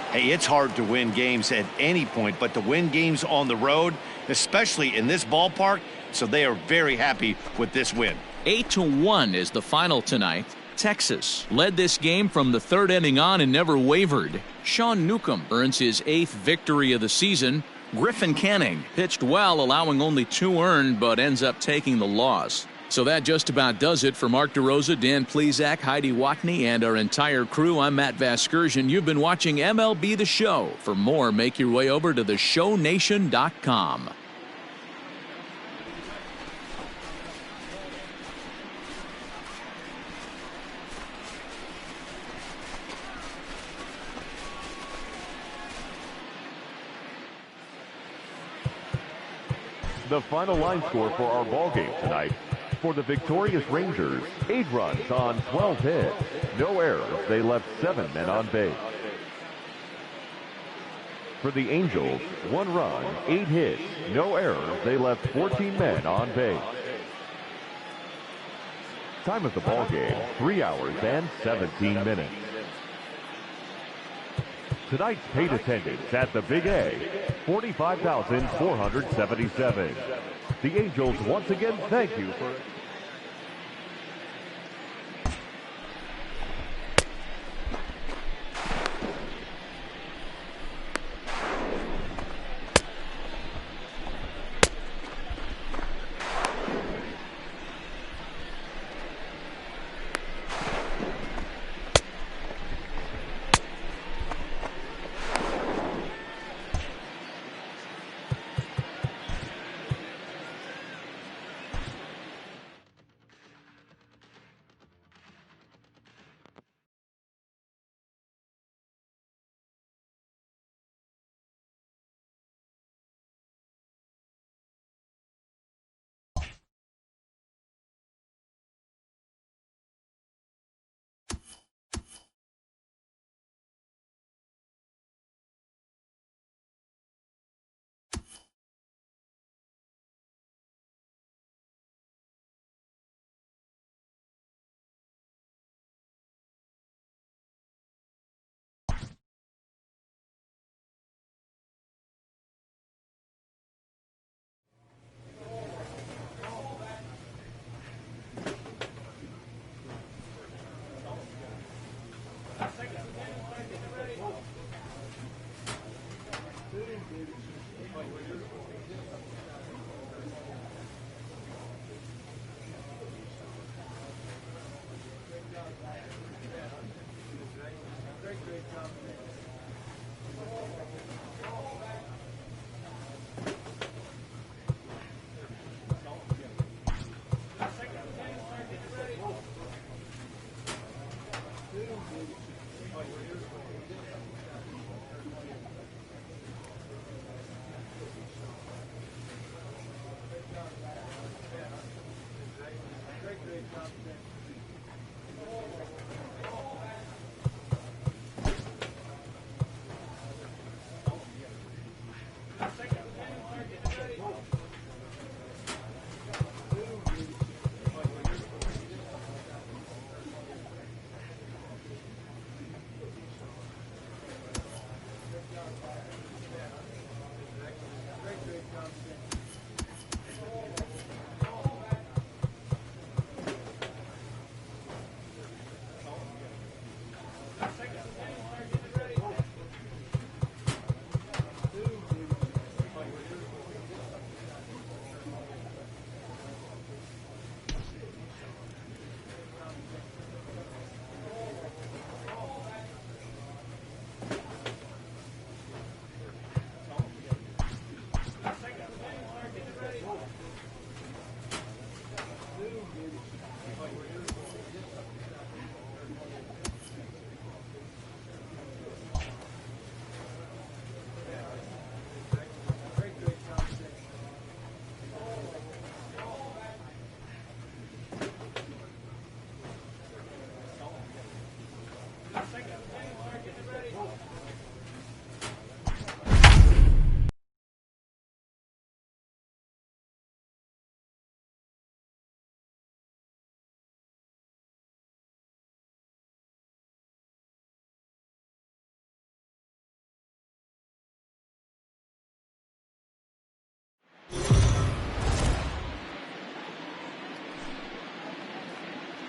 Out. Hey, it's hard to win games at any point, but to win games on the road, especially in this ballpark, so they are very happy with this win. 8-1 is the final tonight. Texas led this game from the 3rd inning on and never wavered. Sean Newcomb earns his 8th victory of the season. Griffin Canning pitched well, allowing only 2 earned, but ends up taking the loss. So that just about does it for Mark DeRosa, Dan Plesac, Heidi Watney, and our entire crew. I'm Matt Vasgersian. You've been watching MLB The Show. For more, make your way over to theshownation.com. The final line score for our ball game tonight. For the victorious Rangers, 8 runs on 12 hits. No errors. They left 7 men on base. For the Angels, 1 run, 8 hits. No errors. They left 14 men on base. Time of the ball game, 3 hours and 17 minutes. Tonight's paid attendance at the Big A, 45,477. The Angels once again thank you for...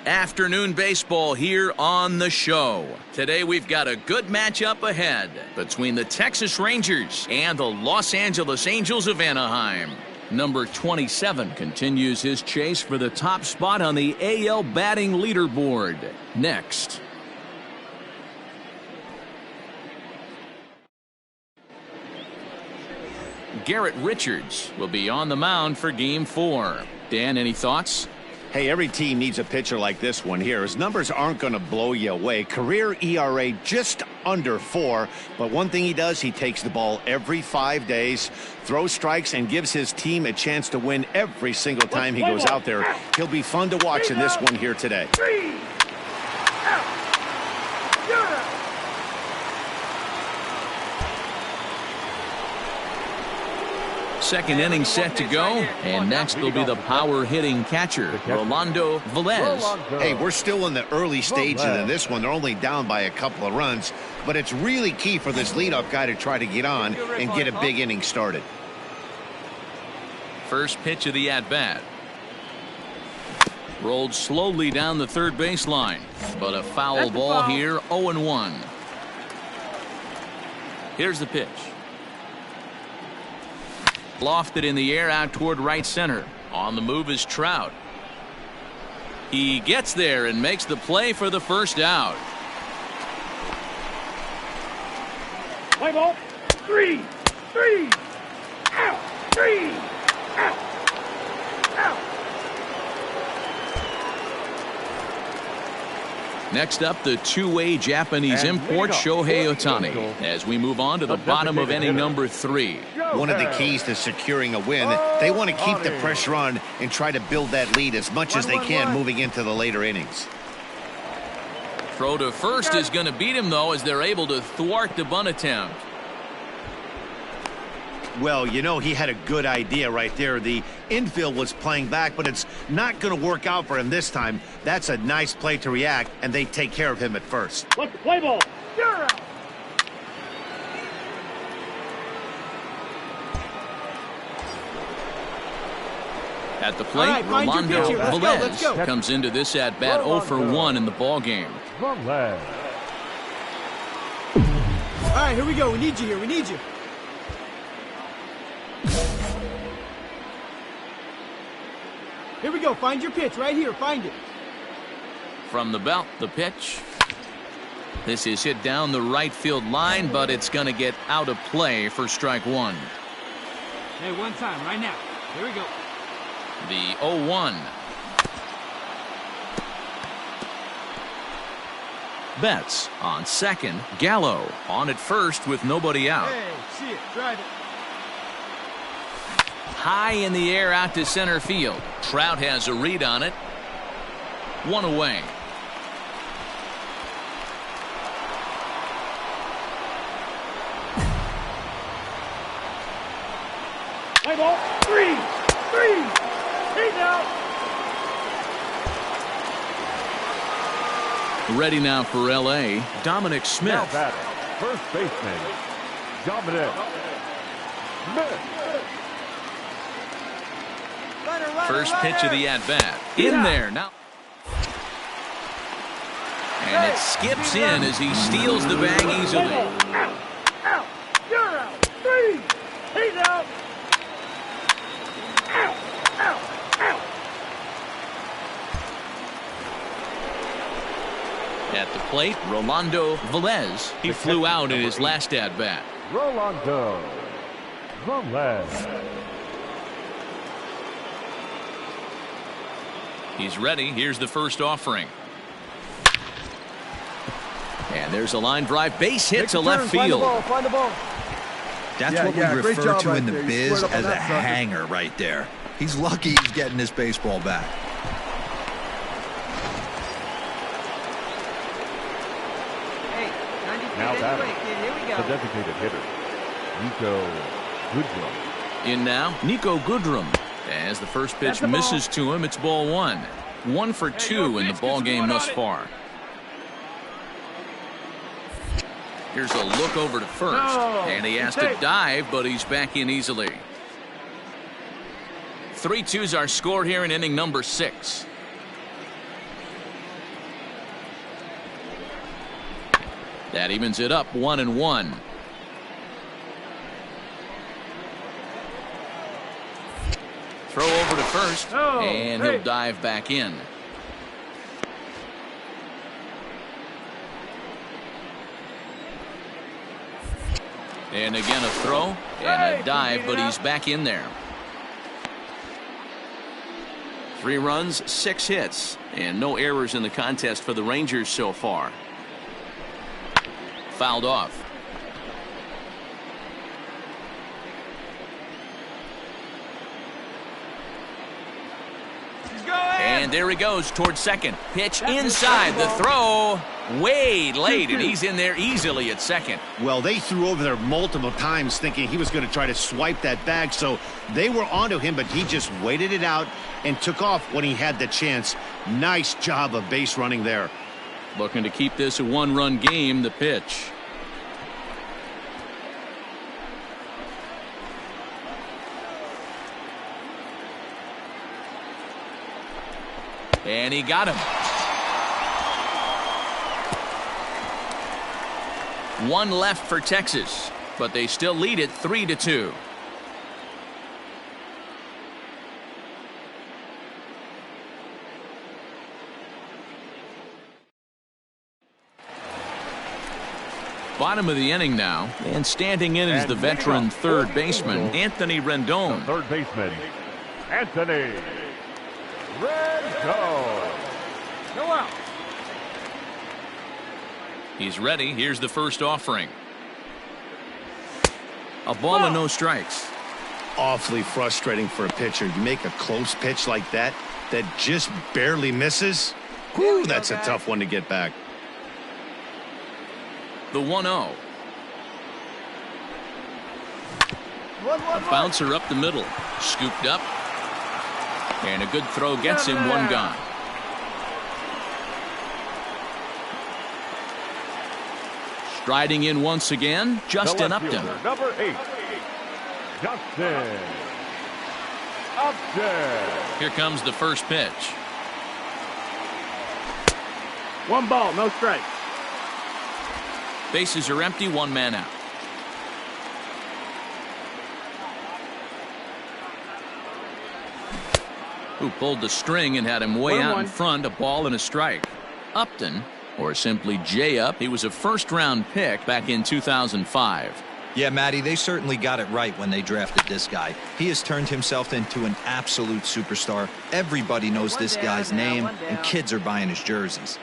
Afternoon baseball here on the show. Today we've got a good matchup ahead between the Texas Rangers and the Los Angeles Angels of Anaheim. Number 27 continues his chase for the top spot on the AL batting leaderboard. Next. Garrett Richards will be on the mound for Game 4. Dan, any thoughts? Hey, every team needs a pitcher like this one here. His numbers aren't going to blow you away. Career ERA just under 4. But one thing he does, he takes the ball every 5 days, throws strikes, and gives his team a chance to win every single time he goes out there. He'll be fun to watch in this one here today. Second inning set to go, and next will be the power-hitting catcher, Rolando Velez. Hey, we're still in the early stages in this one. They're only down by a couple of runs, but it's really key for this leadoff guy to try to get on and get a big inning started. First pitch of the at-bat. Rolled slowly down the third baseline, but a foul ball here, 0-1. Here's the pitch. Lofted in the air out toward right center. On the move is Trout. He gets there and makes the play for the first out. Play ball. 3, out, 3, out, out. Next up, the two-way Japanese import Shohei Ohtani as we move on to the bottom of inning number 3. One of the keys to securing a win, they want to keep the pressure on and try to build that lead as much as they can moving into the later innings. Throw to first is going to beat him, though, as they're able to thwart the bunt attempt. Well, you know, he had a good idea right there. The infield was playing back, but it's not going to work out for him this time. That's a nice play to react, and they take care of him at first. Let's play ball. You're out. At the plate, Rolando Velez comes into this at-bat 0 for 1 in the ballgame. All right, here we go. We need you here. We need you. Here we go. Find your pitch right here. Find it. From the belt, the pitch. This is hit down the right field line, but it's going to get out of play for strike one. Hey, one time, right now. Here we go. The 0-1. Betts on second. Gallo on at first with nobody out. Hey, see it. Drive it. High in the air out to center field. Trout has a read on it. One away. Play ball. 3. He's out. Ready now for L.A. Dominic Now Smith. batting, first baseman, Dominic Smith. First pitch of the at-bat. In there now. And it skips in as he steals the bag easily. Out. You're out. 3. He's out. Out. At the plate, Rolando Velez. He flew out in his last at-bat. Rolando Velez. He's ready. Here's the first offering. And there's a line drive. Base hit to left field. Find the ball. That's what we refer to in the biz as a hanger right there. He's lucky he's getting this baseball back. Hey, 90 feet Now anyway, batting, kid. Here we the go. designated hitter, Nico Goodrum. In now, Nico Goodrum. As the first pitch misses to him, it's ball one. 1 for 2 in the ball game thus far. Here's a look over to first. And he has to dive, but he's back in easily. 3-2's our score here in inning number 6. That evens it up 1-1. Throw over to first, and he'll dive back in. And again a throw and a dive, but he's back in there. 3 runs, 6 hits, and no errors in the contest for the Rangers so far. Fouled off. And there he goes towards second. Pitch inside. The throw way late, and he's in there easily at second. Well, they threw over there multiple times thinking he was going to try to swipe that bag, so they were onto him, but he just waited it out and took off when he had the chance. Nice job of base running there. Looking to keep this a 1-run game. The pitch. And he got him. 1 left for Texas, but they still lead it 3-2. Bottom of the inning now, and standing in is the veteran third baseman, Anthony Rendon. Third baseman, Anthony Rendon. No out. He's ready. Here's the first offering. A ball and no strikes. Awfully frustrating for a pitcher. You make a close pitch like that just barely misses. Whew, that's a tough one to get back. The 1-0. A bouncer up the middle. Scooped up. And a good throw gets him 1 gone. Striding in once again, Justin Upton. Number 8, Justin Upton. Here comes the first pitch. 1 ball, no strikes. Bases are empty, 1 man out. who pulled the string and had him way out in front, a ball and a strike. Upton, or simply J-Up, he was a first-round pick back in 2005. Yeah, Matty, they certainly got it right when they drafted this guy. He has turned himself into an absolute superstar. Everybody knows this guy's name, and kids are buying his jerseys.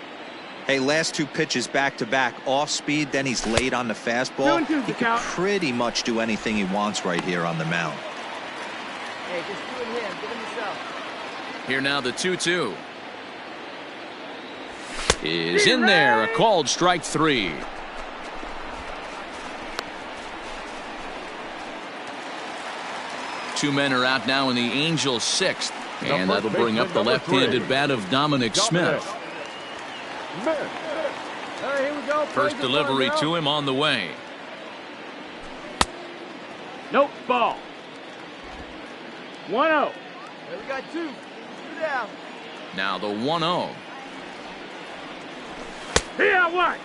Hey, last 2 pitches back-to-back, off speed, then he's late on the fastball. He can pretty much do anything he wants right here on the mound. Hey, just do it him. Give him yourself. Here now the 2-2. Is in there, a called strike 3. Two men are out now in the Angels' 6th, and that'll bring up the left-handed bat of Dominic Smith. Here we go. First delivery to him on the way. Nope, ball. 1-0. Hey, we got 2. 2 down. Now the 1-0. Here, what?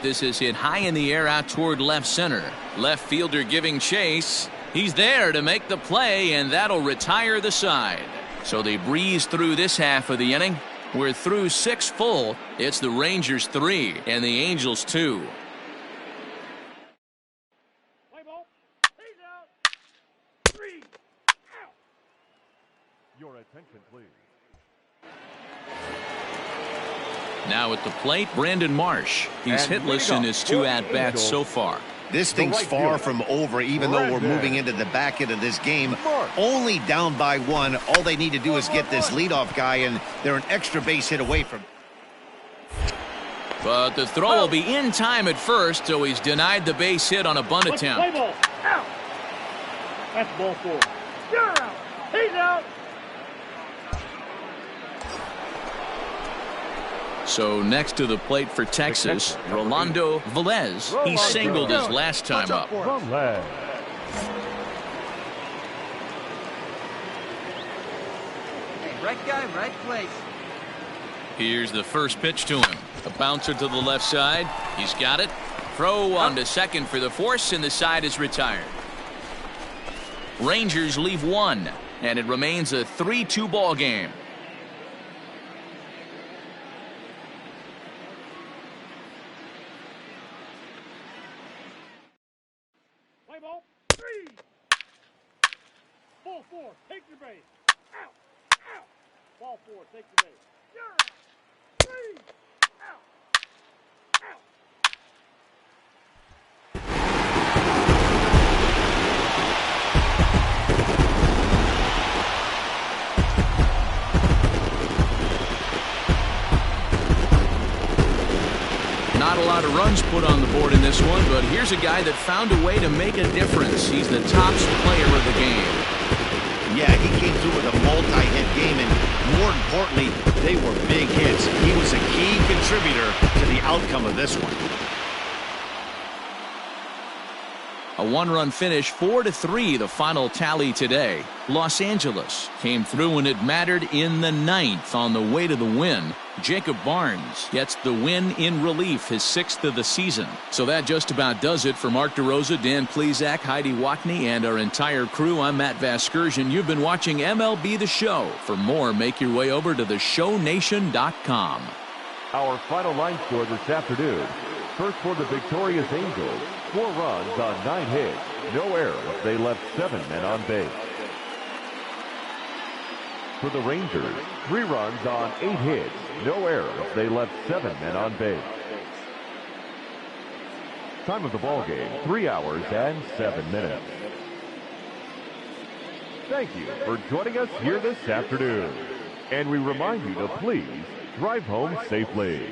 This is hit high in the air out toward left center. Left fielder giving chase. He's there to make the play, and that'll retire the side. So they breeze through this half of the inning. We're through 6 full. It's the Rangers 3 and the Angels 2. Play ball. He's out. 3 out. Your attention, please. Now at the plate, Brandon Marsh. He's hitless in his 2 at-bats so far. This thing's far from over, even though we're moving into the back end of this game. Only down by 1. All they need to do is get this leadoff guy, and they're an extra base hit away from. But the throw will be in time at first, so he's denied the base hit on a bunt attempt. Play ball. Out. That's ball 4. You're out. He's out. So next to the plate for Texas, Rolando Velez. He singled his last time up. Velez. Hey, right guy, right place. Here's the first pitch to him. A bouncer to the left side. He's got it. Throw on to second for the force, and the side is retired. Rangers leave 1, and it remains a 3-2 ball game. Play ball. 3. Ball 4. Take your base. Out. Out. Ball 4. Take your base. You're out. 3 out. Out. Not a lot of runs put on the board in this one, but here's a guy that found a way to make a difference. He's the top player of the game. Yeah, he came through with a multi-hit game, and more importantly, they were big hits. He was a key contributor to the outcome of this one. A 1-run finish, 4-3, the final tally today. Los Angeles came through when it mattered in the 9th on the way to the win. Jacob Barnes gets the win in relief, his 6th of the season. So that just about does it for Mark DeRosa, Dan Plesac, Heidi Watney, and our entire crew. I'm Matt Vasgersian. You've been watching MLB The Show. For more, make your way over to theshownation.com. Our final line score this afternoon. First for the victorious Angels, 4 runs on 9 hits, no errors. They left 7 men on base. For the Rangers, 3 runs on 8 hits, no errors. They left 7 men on base. Time of the ball game, 3 hours and 7 minutes. Thank you for joining us here this afternoon. And we remind you to please drive home safely.